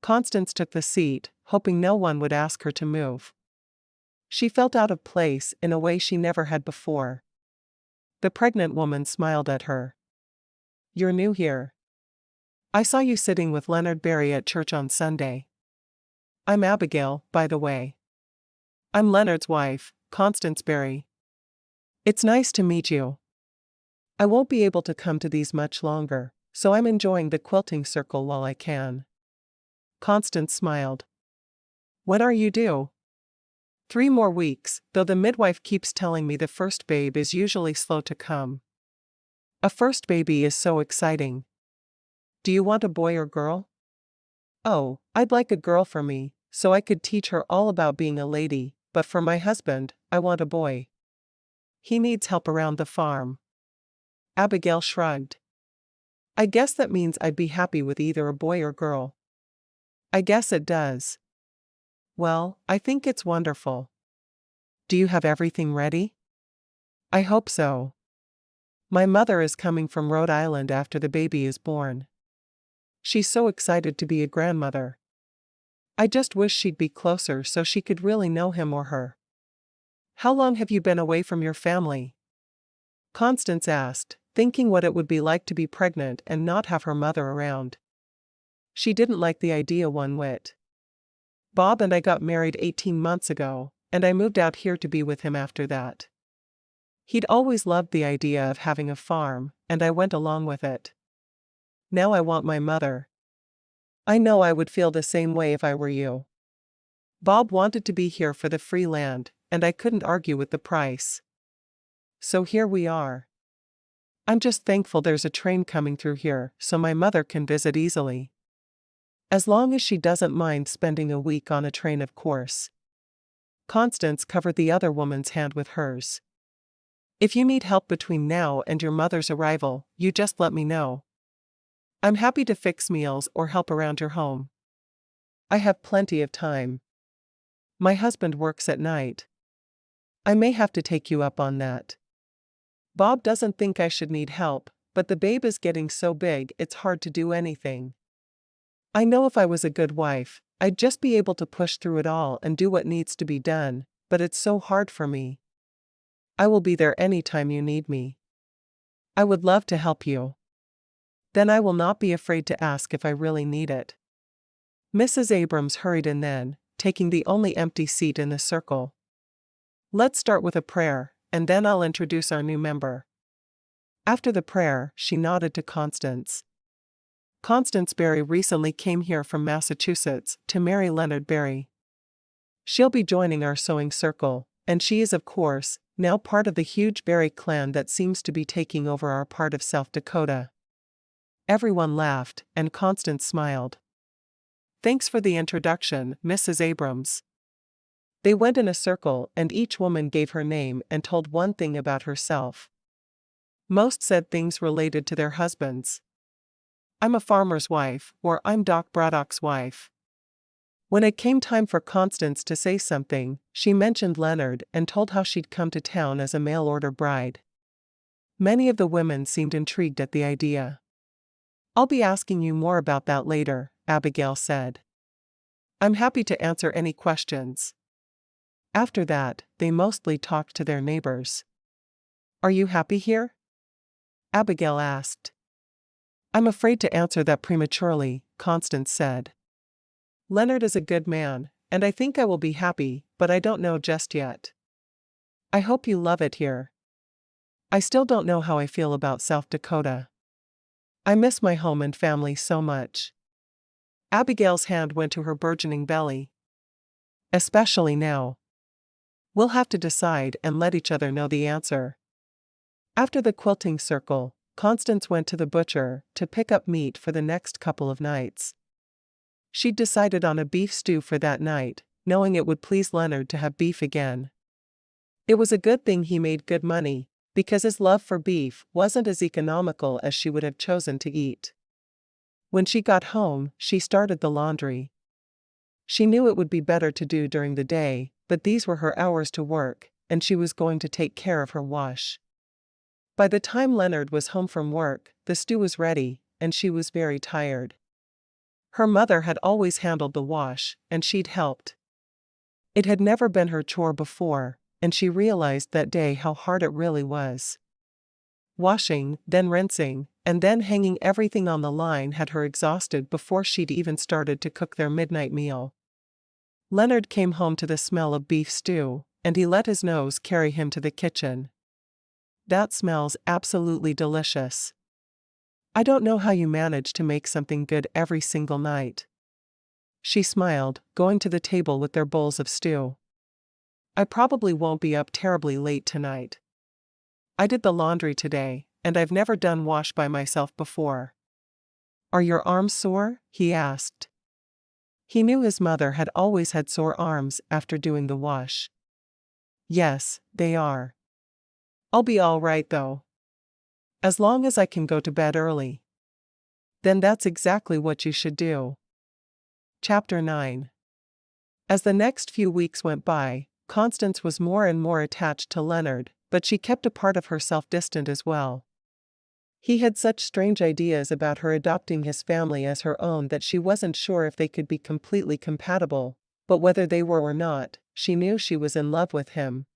Constance took the seat, hoping no one would ask her to move. She felt out of place in a way she never had before. The pregnant woman smiled at her. "You're new here. I saw you sitting with Leonard Berry at church on Sunday. I'm Abigail, by the way. I'm Leonard's wife, Constance Berry. It's nice to meet you. I won't be able to come to these much longer, so I'm enjoying the quilting circle while I can." Constance smiled. "When are you due?" 3 more weeks, though the midwife keeps telling me the first babe is usually slow to come. A first baby is so exciting. Do you want a boy or girl? Oh, I'd like a girl for me, so I could teach her all about being a lady, but for my husband, I want a boy. He needs help around the farm. Abigail shrugged. I guess that means I'd be happy with either a boy or girl. I guess it does. Well, I think it's wonderful. Do you have everything ready? I hope so. My mother is coming from Rhode Island after the baby is born. She's so excited to be a grandmother. I just wish she'd be closer so she could really know him or her. How long have you been away from your family? Constance asked, thinking what it would be like to be pregnant and not have her mother around. She didn't like the idea one whit. Bob and I got married 18 months ago, and I moved out here to be with him after that. He'd always loved the idea of having a farm, and I went along with it. Now I want my mother. I know I would feel the same way if I were you. Bob wanted to be here for the free land, and I couldn't argue with the price. So here we are. I'm just thankful there's a train coming through here so my mother can visit easily. As long as she doesn't mind spending a week on a train, of course. Constance covered the other woman's hand with hers. If you need help between now and your mother's arrival, you just let me know. I'm happy to fix meals or help around your home. I have plenty of time. My husband works at night. I may have to take you up on that. Bob doesn't think I should need help, but the babe is getting so big it's hard to do anything. I know if I was a good wife, I'd just be able to push through it all and do what needs to be done, but it's so hard for me. I will be there anytime you need me. I would love to help you. Then I will not be afraid to ask if I really need it. Mrs. Abrams hurried in then, taking the only empty seat in the circle. Let's start with a prayer, and then I'll introduce our new member. After the prayer, she nodded to Constance. Constance Berry recently came here from Massachusetts to marry Leonard Berry. She'll be joining our sewing circle, and she is, of course, now part of the huge Berry clan that seems to be taking over our part of South Dakota. Everyone laughed, and Constance smiled. Thanks for the introduction, Mrs. Abrams. They went in a circle and each woman gave her name and told one thing about herself. Most said things related to their husbands. I'm a farmer's wife, or I'm Doc Braddock's wife. When it came time for Constance to say something, she mentioned Leonard and told how she'd come to town as a mail-order bride. Many of the women seemed intrigued at the idea. I'll be asking you more about that later, Abigail said. I'm happy to answer any questions. After that, they mostly talked to their neighbors. "Are you happy here?" Abigail asked. "I'm afraid to answer that prematurely," Constance said. "Leonard is a good man, and I think I will be happy, but I don't know just yet. I hope you love it here. I still don't know how I feel about South Dakota. I miss my home and family so much." Abigail's hand went to her burgeoning belly. "Especially now. We'll have to decide and let each other know the answer." After the quilting circle, Constance went to the butcher to pick up meat for the next couple of nights. She'd decided on a beef stew for that night, knowing it would please Leonard to have beef again. It was a good thing he made good money, because his love for beef wasn't as economical as she would have chosen to eat. When she got home, she started the laundry. She knew it would be better to do during the day, but these were her hours to work, and she was going to take care of her wash. By the time Leonard was home from work, the stew was ready, and she was very tired. Her mother had always handled the wash, and she'd helped. It had never been her chore before, and she realized that day how hard it really was. Washing, then rinsing, and then hanging everything on the line had her exhausted before she'd even started to cook their midnight meal. Leonard came home to the smell of beef stew, and he let his nose carry him to the kitchen. "That smells absolutely delicious. I don't know how you manage to make something good every single night." She smiled, going to the table with their bowls of stew. "I probably won't be up terribly late tonight. I did the laundry today, and I've never done wash by myself before." "Are your arms sore?" he asked. He knew his mother had always had sore arms after doing the wash. "Yes, they are. I'll be all right though. As long as I can go to bed early." "Then that's exactly what you should do." Chapter 9. As the next few weeks went by, Constance was more and more attached to Leonard, but she kept a part of herself distant as well. He had such strange ideas about her adopting his family as her own that she wasn't sure if they could be completely compatible, but whether they were or not, she knew she was in love with him.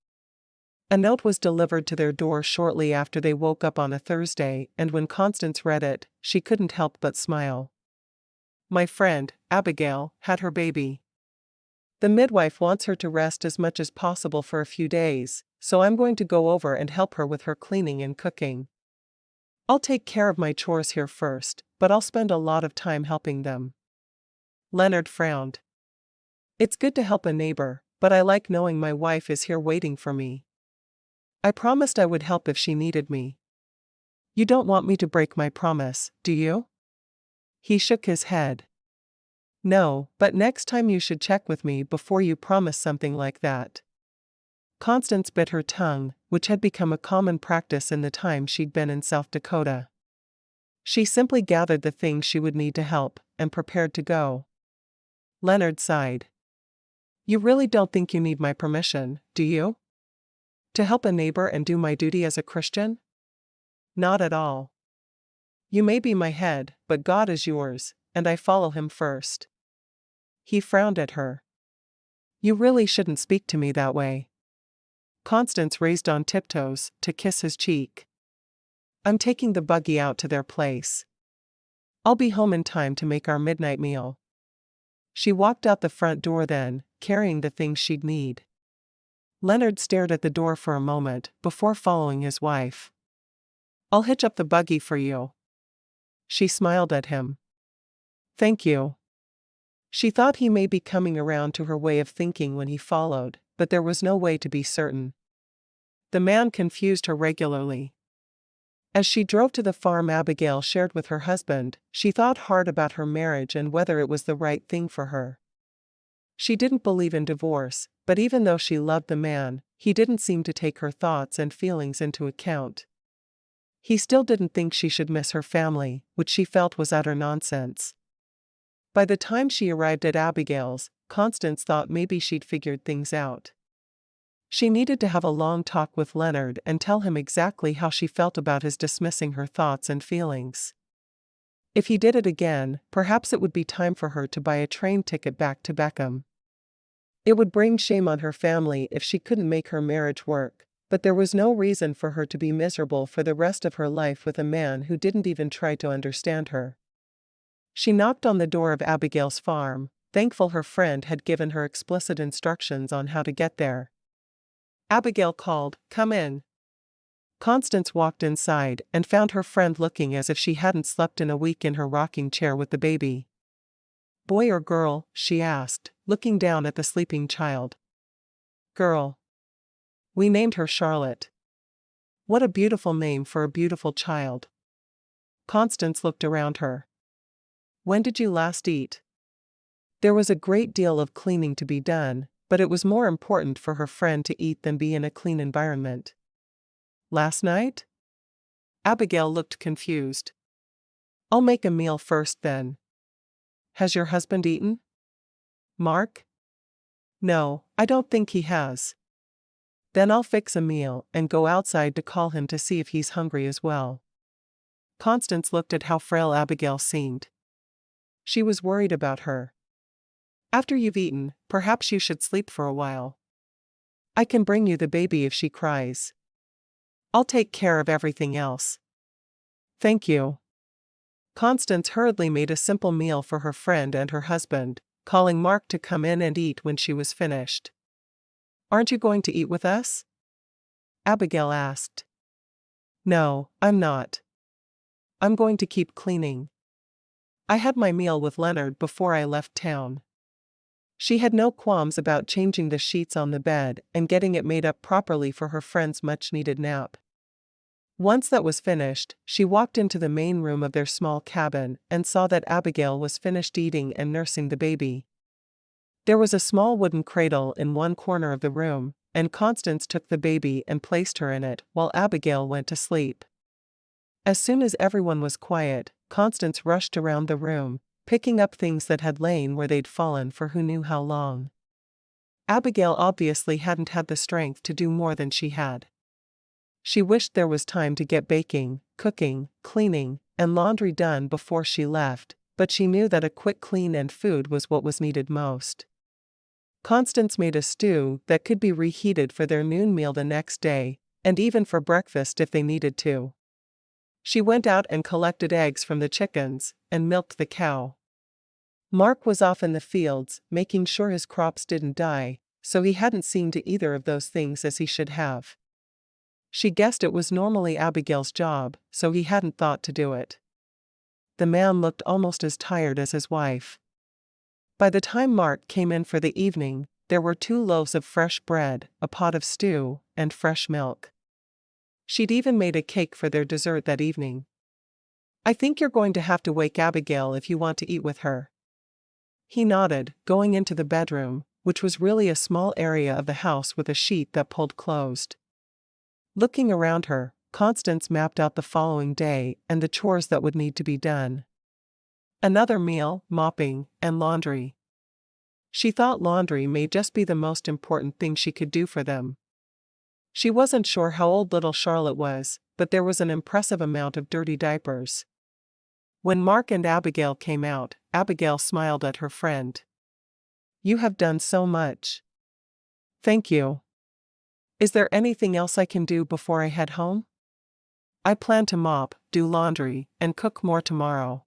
A note was delivered to their door shortly after they woke up on a Thursday, and when Constance read it, she couldn't help but smile. "My friend, Abigail, had her baby. The midwife wants her to rest as much as possible for a few days, so I'm going to go over and help her with her cleaning and cooking. I'll take care of my chores here first, but I'll spend a lot of time helping them." Leonard frowned. "It's good to help a neighbor, but I like knowing my wife is here waiting for me. I promised I would help if she needed me." "You don't want me to break my promise, do you?" He shook his head. "No, but next time you should check with me before you promise something like that." Constance bit her tongue, which had become a common practice in the time she'd been in South Dakota. She simply gathered the things she would need to help, and prepared to go. Leonard sighed. "You really don't think you need my permission, do you? To help a neighbor and do my duty as a Christian?" "Not at all. You may be my head, but God is yours, and I follow him first." He frowned at her. "You really shouldn't speak to me that way." Constance raised on tiptoes to kiss his cheek. "I'm taking the buggy out to their place. I'll be home in time to make our midnight meal." She walked out the front door then, carrying the things she'd need. Leonard stared at the door for a moment before following his wife. "I'll hitch up the buggy for you." She smiled at him. "Thank you." She thought he may be coming around to her way of thinking when he followed, but there was no way to be certain. The man confused her regularly. As she drove to the farm Abigail shared with her husband, she thought hard about her marriage and whether it was the right thing for her. She didn't believe in divorce, but even though she loved the man, he didn't seem to take her thoughts and feelings into account. He still didn't think she should miss her family, which she felt was utter nonsense. By the time she arrived at Abigail's, Constance thought maybe she'd figured things out. She needed to have a long talk with Leonard and tell him exactly how she felt about his dismissing her thoughts and feelings. If he did it again, perhaps it would be time for her to buy a train ticket back to Beckham. It would bring shame on her family if she couldn't make her marriage work, but there was no reason for her to be miserable for the rest of her life with a man who didn't even try to understand her. She knocked on the door of Abigail's farm, thankful her friend had given her explicit instructions on how to get there. Abigail called, "Come in." Constance walked inside and found her friend looking as if she hadn't slept in a week in her rocking chair with the baby. "Boy or girl?" she asked, looking down at the sleeping child. "Girl. We named her Charlotte." "What a beautiful name for a beautiful child." Constance looked around her. "When did you last eat?" There was a great deal of cleaning to be done, but it was more important for her friend to eat than be in a clean environment. "Last night?" Abigail looked confused. "I'll make a meal first then." "Has your husband eaten?" "Mark?" "No, I don't think he has." "Then I'll fix a meal and go outside to call him to see if he's hungry as well." Constance looked at how frail Abigail seemed. She was worried about her. "After you've eaten, perhaps you should sleep for a while. I can bring you the baby if she cries. I'll take care of everything else." "Thank you." Constance hurriedly made a simple meal for her friend and her husband, calling Mark to come in and eat when she was finished. "Aren't you going to eat with us?" Abigail asked. "No, I'm not. I'm going to keep cleaning. I had my meal with Leonard before I left town." She had no qualms about changing the sheets on the bed and getting it made up properly for her friend's much-needed nap. Once that was finished, she walked into the main room of their small cabin and saw that Abigail was finished eating and nursing the baby. There was a small wooden cradle in one corner of the room, and Constance took the baby and placed her in it while Abigail went to sleep. As soon as everyone was quiet, Constance rushed around the room, picking up things that had lain where they'd fallen for who knew how long. Abigail obviously hadn't had the strength to do more than she had. She wished there was time to get baking, cooking, cleaning, and laundry done before she left, but she knew that a quick clean and food was what was needed most. Constance made a stew that could be reheated for their noon meal the next day, and even for breakfast if they needed to. She went out and collected eggs from the chickens, and milked the cow. Mark was off in the fields, making sure his crops didn't die, so he hadn't seen to either of those things as he should have. She guessed it was normally Abigail's job, so he hadn't thought to do it. The man looked almost as tired as his wife. By the time Mark came in for the evening, there were 2 loaves of fresh bread, a pot of stew, and fresh milk. She'd even made a cake for their dessert that evening. "I think you're going to have to wake Abigail if you want to eat with her." He nodded, going into the bedroom, which was really a small area of the house with a sheet that pulled closed. Looking around her, Constance mapped out the following day and the chores that would need to be done. Another meal, mopping, and laundry. She thought laundry may just be the most important thing she could do for them. She wasn't sure how old little Charlotte was, but there was an impressive amount of dirty diapers. When Mark and Abigail came out, Abigail smiled at her friend. "You have done so much." "Thank you. Is there anything else I can do before I head home?" "I plan to mop, do laundry, and cook more tomorrow."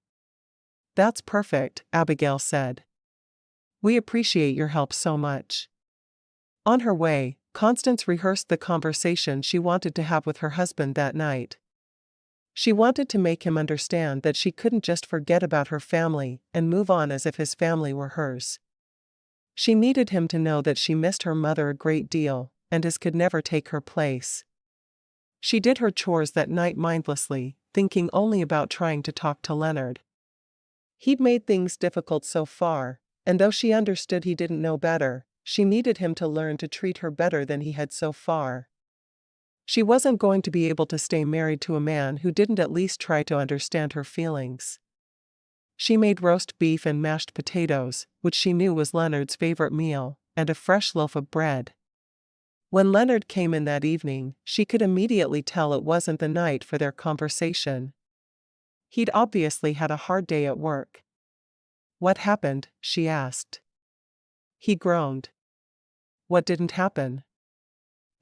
"That's perfect," Abigail said. "We appreciate your help so much." On her way, Constance rehearsed the conversation she wanted to have with her husband that night. She wanted to make him understand that she couldn't just forget about her family and move on as if his family were hers. She needed him to know that she missed her mother a great deal, and his could never take her place. She did her chores that night mindlessly, thinking only about trying to talk to Leonard. He'd made things difficult so far, and though she understood he didn't know better, she needed him to learn to treat her better than he had so far. She wasn't going to be able to stay married to a man who didn't at least try to understand her feelings. She made roast beef and mashed potatoes, which she knew was Leonard's favorite meal, and a fresh loaf of bread. When Leonard came in that evening, she could immediately tell it wasn't the night for their conversation. He'd obviously had a hard day at work. "What happened?" she asked. He groaned. What didn't happen?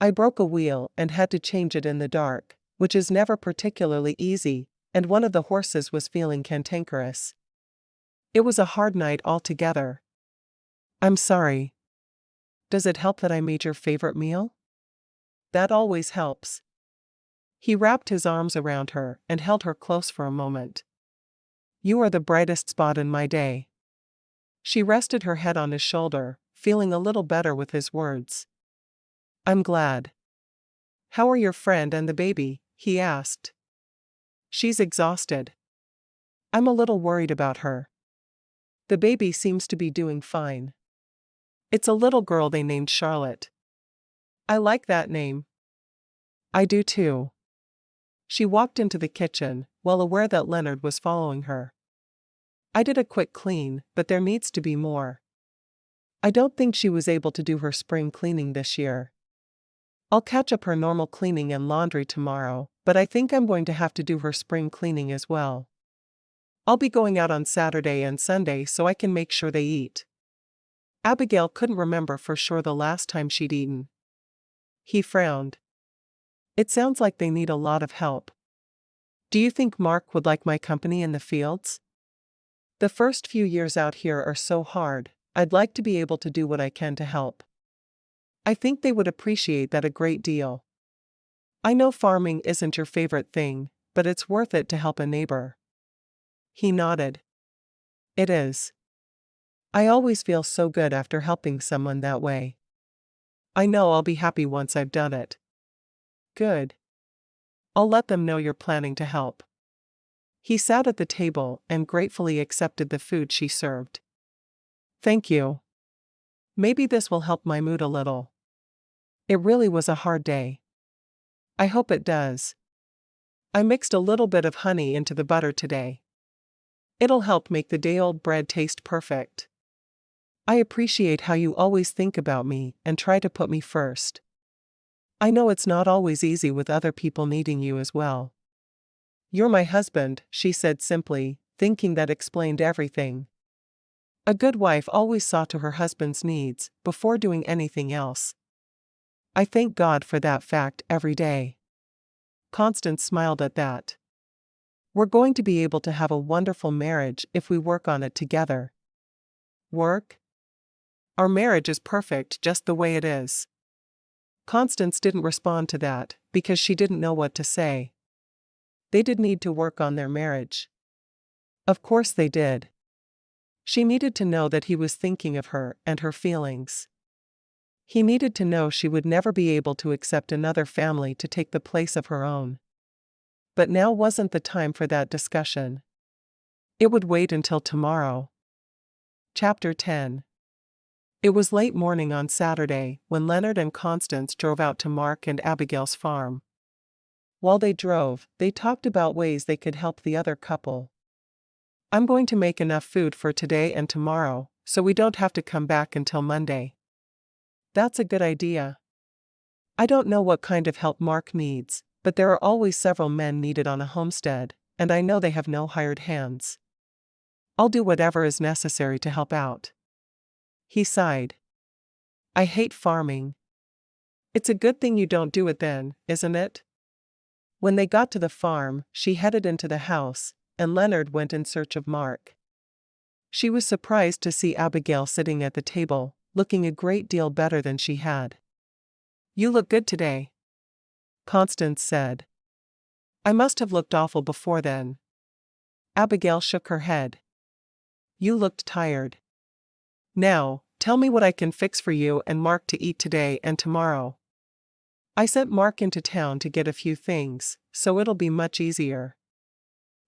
I broke a wheel and had to change it in the dark, which is never particularly easy, and one of the horses was feeling cantankerous. It was a hard night altogether. I'm sorry. Does it help that I made your favorite meal? That always helps. He wrapped his arms around her and held her close for a moment. You are the brightest spot in my day. She rested her head on his shoulder, feeling a little better with his words. I'm glad. How are your friend and the baby? He asked. She's exhausted. I'm a little worried about her. The baby seems to be doing fine. It's a little girl they named Charlotte. I like that name. I do too. She walked into the kitchen, well aware that Leonard was following her. I did a quick clean, but there needs to be more. I don't think she was able to do her spring cleaning this year. I'll catch up her normal cleaning and laundry tomorrow, but I think I'm going to have to do her spring cleaning as well. I'll be going out on Saturday and Sunday so I can make sure they eat. Abigail couldn't remember for sure the last time she'd eaten. He frowned. It sounds like they need a lot of help. Do you think Mark would like my company in the fields? The first few years out here are so hard. I'd like to be able to do what I can to help. I think they would appreciate that a great deal. I know farming isn't your favorite thing, but it's worth it to help a neighbor. He nodded. It is. I always feel so good after helping someone that way. I know I'll be happy once I've done it. Good. I'll let them know you're planning to help. He sat at the table and gratefully accepted the food she served. Thank you. Maybe this will help my mood a little. It really was a hard day. I hope it does. I mixed a little bit of honey into the butter today. It'll help make the day-old bread taste perfect. I appreciate how you always think about me and try to put me first. I know it's not always easy with other people needing you as well. You're my husband, she said simply, thinking that explained everything. A good wife always saw to her husband's needs before doing anything else. I thank God for that fact every day. Constance smiled at that. We're going to be able to have a wonderful marriage if we work on it together. Work? Our marriage is perfect just the way it is. Constance didn't respond to that because she didn't know what to say. They did need to work on their marriage. Of course they did. She needed to know that he was thinking of her and her feelings. He needed to know she would never be able to accept another family to take the place of her own. But now wasn't the time for that discussion. It would wait until tomorrow. Chapter 10. It was late morning on Saturday when Leonard and Constance drove out to Mark and Abigail's farm. While they drove, they talked about ways they could help the other couple. I'm going to make enough food for today and tomorrow, so we don't have to come back until Monday. That's a good idea. I don't know what kind of help Mark needs, but there are always several men needed on a homestead, and I know they have no hired hands. I'll do whatever is necessary to help out. He sighed. I hate farming. It's a good thing you don't do it then, isn't it? When they got to the farm, she headed into the house, and Leonard went in search of Mark. She was surprised to see Abigail sitting at the table, looking a great deal better than she had. You look good today, Constance said. I must have looked awful before then. Abigail shook her head. You looked tired. Now, tell me what I can fix for you and Mark to eat today and tomorrow. I sent Mark into town to get a few things, so it'll be much easier.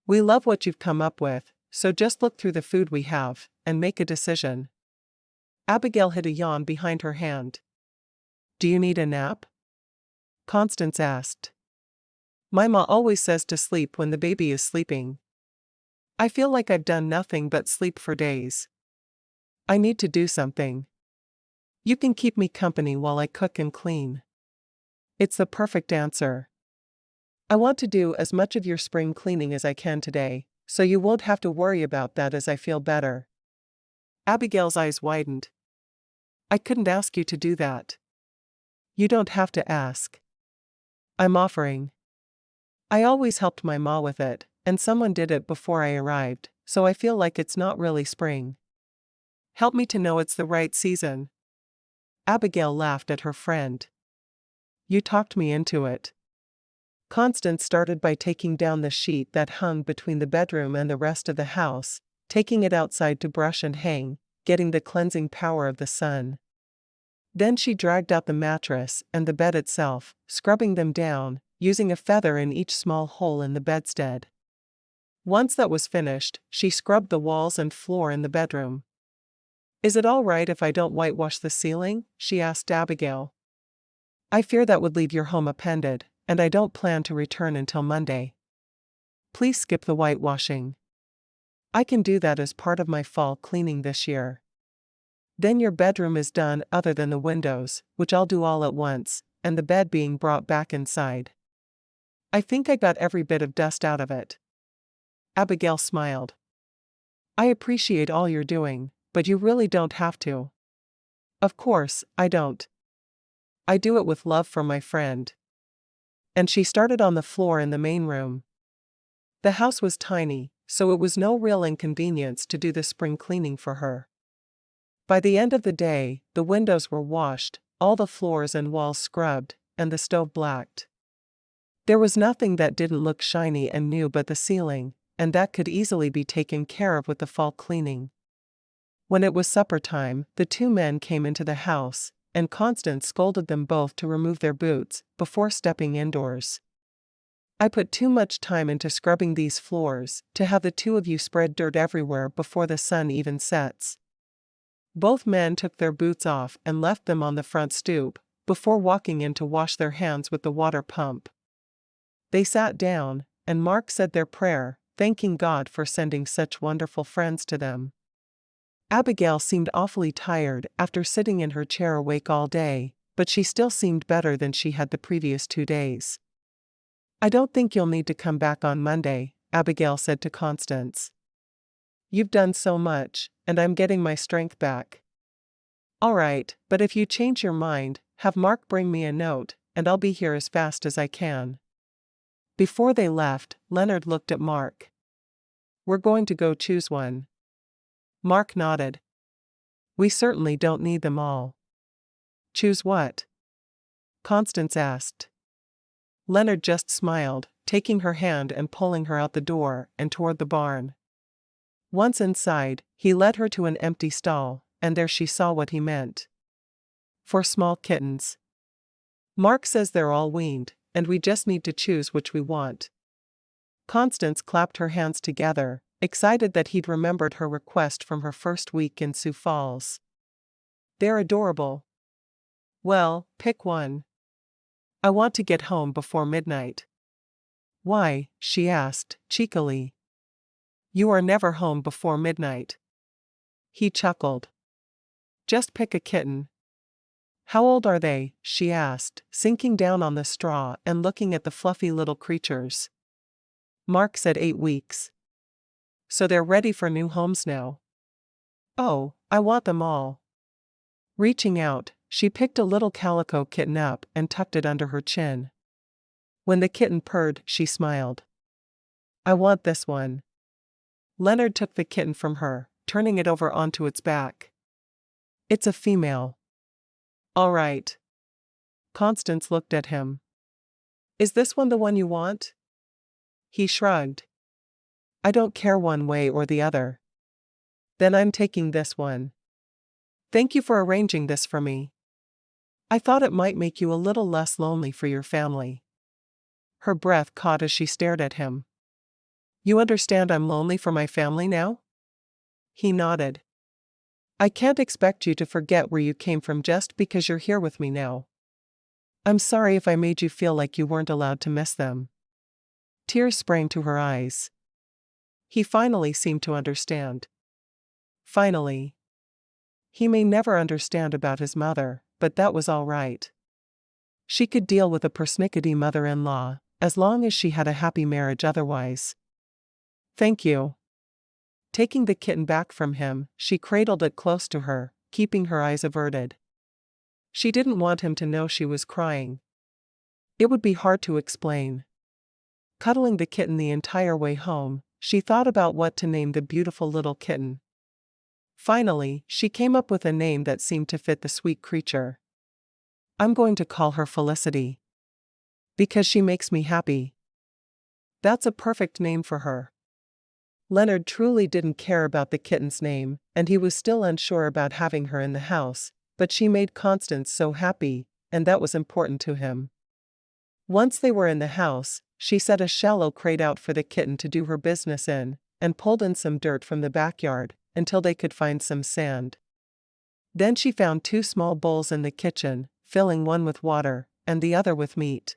We love what you've come up with, so just look through the food we have, and make a decision. Abigail hid a yawn behind her hand. Do you need a nap? Constance asked. My ma always says to sleep when the baby is sleeping. I feel like I've done nothing but sleep for days. I need to do something. You can keep me company while I cook and clean. It's the perfect answer. I want to do as much of your spring cleaning as I can today, so you won't have to worry about that as I feel better. Abigail's eyes widened. I couldn't ask you to do that. You don't have to ask. I'm offering. I always helped my ma with it, and someone did it before I arrived, so I feel like it's not really spring. Help me to know it's the right season. Abigail laughed at her friend. You talked me into it. Constance started by taking down the sheet that hung between the bedroom and the rest of the house, taking it outside to brush and hang, getting the cleansing power of the sun. Then she dragged out the mattress and the bed itself, scrubbing them down, using a feather in each small hole in the bedstead. Once that was finished, she scrubbed the walls and floor in the bedroom. Is it all right if I don't whitewash the ceiling? She asked Abigail. I fear that would leave your home appended, and I don't plan to return until Monday. Please skip the whitewashing. I can do that as part of my fall cleaning this year. Then your bedroom is done other than the windows, which I'll do all at once, and the bed being brought back inside. I think I got every bit of dust out of it. Abigail smiled. I appreciate all you're doing, but you really don't have to. Of course, I don't. I do it with love for my friend. And she started on the floor in the main room. The house was tiny, so it was no real inconvenience to do the spring cleaning for her. By the end of the day, the windows were washed, all the floors and walls scrubbed, and the stove blacked. There was nothing that didn't look shiny and new but the ceiling, and that could easily be taken care of with the fall cleaning. When it was supper time, the two men came into the house, and Constance scolded them both to remove their boots before stepping indoors. I put too much time into scrubbing these floors to have the two of you spread dirt everywhere before the sun even sets. Both men took their boots off and left them on the front stoop, before walking in to wash their hands with the water pump. They sat down, and Mark said their prayer, thanking God for sending such wonderful friends to them. Abigail seemed awfully tired after sitting in her chair awake all day, but she still seemed better than she had the previous 2 days. I don't think you'll need to come back on Monday, Abigail said to Constance. You've done so much, and I'm getting my strength back. All right, but if you change your mind, have Mark bring me a note, and I'll be here as fast as I can. Before they left, Leonard looked at Mark. We're going to go choose one. Mark nodded. We certainly don't need them all. Choose what? Constance asked. Leonard just smiled, taking her hand and pulling her out the door and toward the barn. Once inside, he led her to an empty stall, and there she saw what he meant. For small kittens. Mark says they're all weaned, and we just need to choose which we want. Constance clapped her hands together, excited that he'd remembered her request from her first week in Sioux Falls. They're adorable. Well, pick one. I want to get home before midnight. Why? She asked, cheekily. You are never home before midnight. He chuckled. Just pick a kitten. How old are they? She asked, sinking down on the straw and looking at the fluffy little creatures. Mark said 8 weeks. So they're ready for new homes now. Oh, I want them all. Reaching out, she picked a little calico kitten up and tucked it under her chin. When the kitten purred, she smiled. I want this one. Leonard took the kitten from her, turning it over onto its back. It's a female. All right. Constance looked at him. Is this one the one you want? He shrugged. I don't care one way or the other. Then I'm taking this one. Thank you for arranging this for me. I thought it might make you a little less lonely for your family. Her breath caught as she stared at him. You understand I'm lonely for my family now? He nodded. I can't expect you to forget where you came from just because you're here with me now. I'm sorry if I made you feel like you weren't allowed to miss them. Tears sprang to her eyes. He finally seemed to understand. Finally. He may never understand about his mother, but that was all right. She could deal with a persnickety mother-in-law, as long as she had a happy marriage otherwise. Thank you. Taking the kitten back from him, she cradled it close to her, keeping her eyes averted. She didn't want him to know she was crying. It would be hard to explain. Cuddling the kitten the entire way home, she thought about what to name the beautiful little kitten. Finally, she came up with a name that seemed to fit the sweet creature. I'm going to call her Felicity. Because she makes me happy. That's a perfect name for her. Leonard truly didn't care about the kitten's name, and he was still unsure about having her in the house, but she made Constance so happy, and that was important to him. Once they were in the house, she set a shallow crate out for the kitten to do her business in, and pulled in some dirt from the backyard, until they could find some sand. Then she found 2 small bowls in the kitchen, filling one with water, and the other with meat.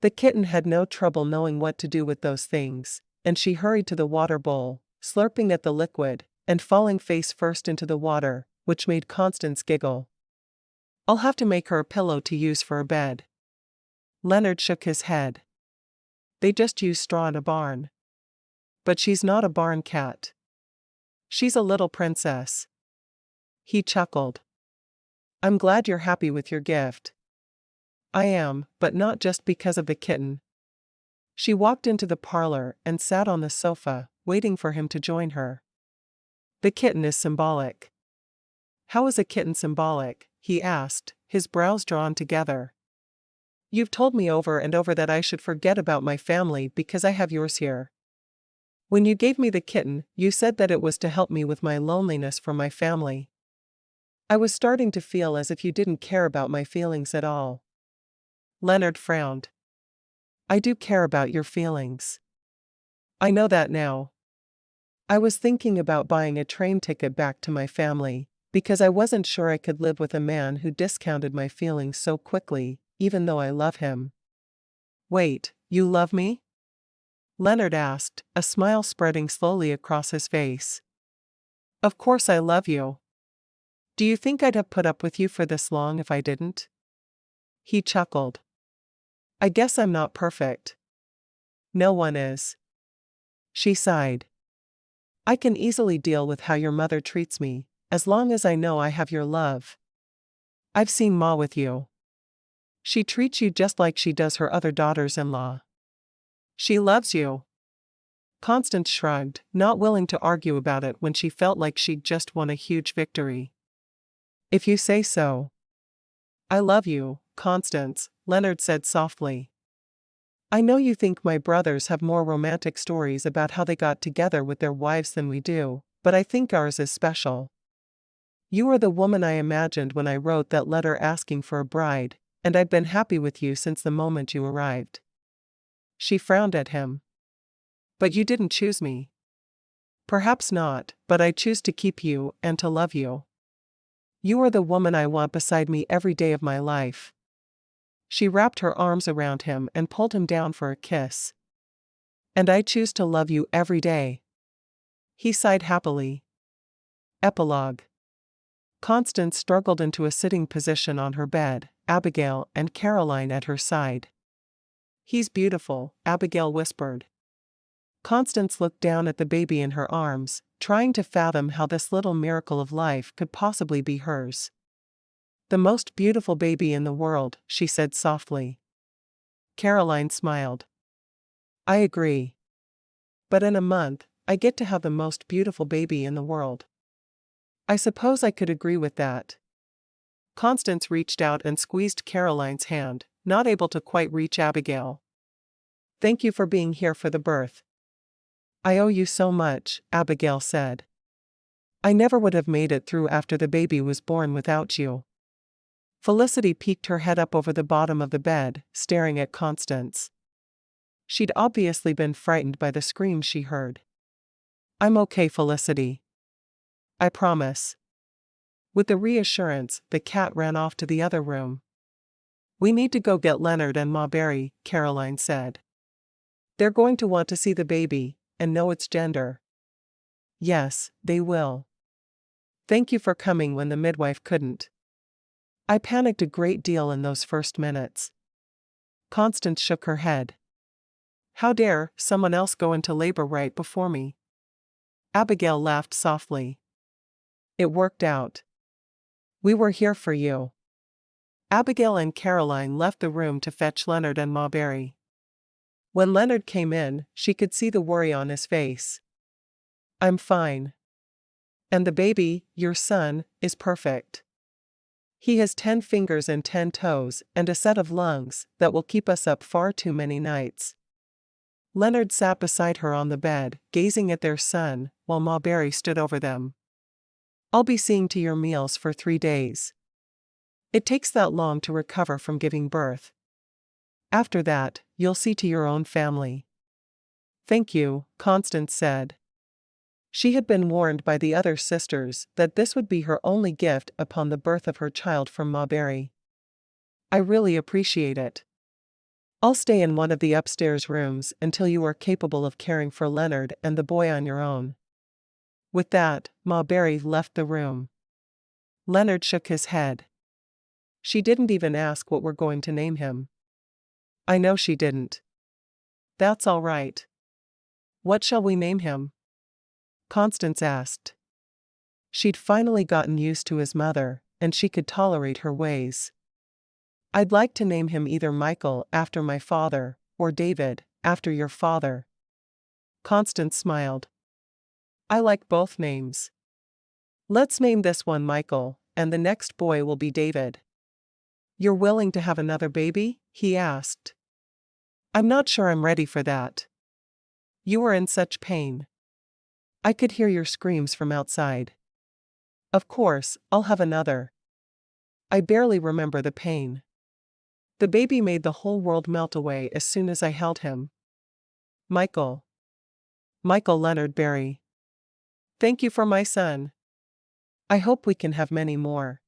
The kitten had no trouble knowing what to do with those things, and she hurried to the water bowl, slurping at the liquid, and falling face first into the water, which made Constance giggle. I'll have to make her a pillow to use for a bed. Leonard shook his head. They just use straw in a barn. But she's not a barn cat. She's a little princess. He chuckled. I'm glad you're happy with your gift. I am, but not just because of the kitten. She walked into the parlor and sat on the sofa, waiting for him to join her. The kitten is symbolic. How is a kitten symbolic? He asked, his brows drawn together. You've told me over and over that I should forget about my family because I have yours here. When you gave me the kitten, you said that it was to help me with my loneliness from my family. I was starting to feel as if you didn't care about my feelings at all. Leonard frowned. I do care about your feelings. I know that now. I was thinking about buying a train ticket back to my family, because I wasn't sure I could live with a man who discounted my feelings so quickly, even though I love him. Wait, you love me? Leonard asked, a smile spreading slowly across his face. Of course I love you. Do you think I'd have put up with you for this long if I didn't? He chuckled. I guess I'm not perfect. No one is. She sighed. I can easily deal with how your mother treats me, as long as I know I have your love. I've seen Ma with you. She treats you just like she does her other daughters-in-law. She loves you. Constance shrugged, not willing to argue about it when she felt like she'd just won a huge victory. If you say so. I love you, Constance, Leonard said softly. I know you think my brothers have more romantic stories about how they got together with their wives than we do, but I think ours is special. You are the woman I imagined when I wrote that letter asking for a bride, and I've been happy with you since the moment you arrived. She frowned at him. But you didn't choose me. Perhaps not, but I choose to keep you and to love you. You are the woman I want beside me every day of my life. She wrapped her arms around him and pulled him down for a kiss. And I choose to love you every day. He sighed happily. Epilogue. Constance struggled into a sitting position on her bed, Abigail and Caroline at her side. He's beautiful, Abigail whispered. Constance looked down at the baby in her arms, trying to fathom how this little miracle of life could possibly be hers. The most beautiful baby in the world, she said softly. Caroline smiled. I agree. But in a month, I get to have the most beautiful baby in the world. I suppose I could agree with that. Constance reached out and squeezed Caroline's hand, not able to quite reach Abigail. Thank you for being here for the birth. I owe you so much, Abigail said. I never would have made it through after the baby was born without you. Felicity peeked her head up over the bottom of the bed, staring at Constance. She'd obviously been frightened by the screams she heard. I'm okay, Felicity. I promise. With the reassurance, the cat ran off to the other room. We need to go get Leonard and Ma Berry, Caroline said. They're going to want to see the baby, and know its gender. Yes, they will. Thank you for coming when the midwife couldn't. I panicked a great deal in those first minutes. Constance shook her head. How dare someone else go into labor right before me? Abigail laughed softly. It worked out. We were here for you." Abigail and Caroline left the room to fetch Leonard and Ma Berry. When Leonard came in, she could see the worry on his face. "I'm fine. And the baby, your son, is perfect. He has 10 fingers and 10 toes and a set of lungs that will keep us up far too many nights." Leonard sat beside her on the bed, gazing at their son, while Ma Berry stood over them. "I'll be seeing to your meals for 3 days. It takes that long to recover from giving birth. After that, you'll see to your own family." "Thank you," Constance said. She had been warned by the other sisters that this would be her only gift upon the birth of her child from Ma Berry. "I really appreciate it. I'll stay in one of the upstairs rooms until you are capable of caring for Leonard and the boy on your own." With that, Ma Berry left the room. Leonard shook his head. "She didn't even ask what we're going to name him." "I know she didn't." "That's all right. What shall we name him?" Constance asked. She'd finally gotten used to his mother, and she could tolerate her ways. "I'd like to name him either Michael after my father, or David after your father." Constance smiled. "I like both names. Let's name this one Michael, and the next boy will be David." "You're willing to have another baby?" he asked. "I'm not sure I'm ready for that. You were in such pain. I could hear your screams from outside." "Of course, I'll have another. I barely remember the pain. The baby made the whole world melt away as soon as I held him." "Michael. Michael Leonard Berry. Thank you for my son. I hope we can have many more."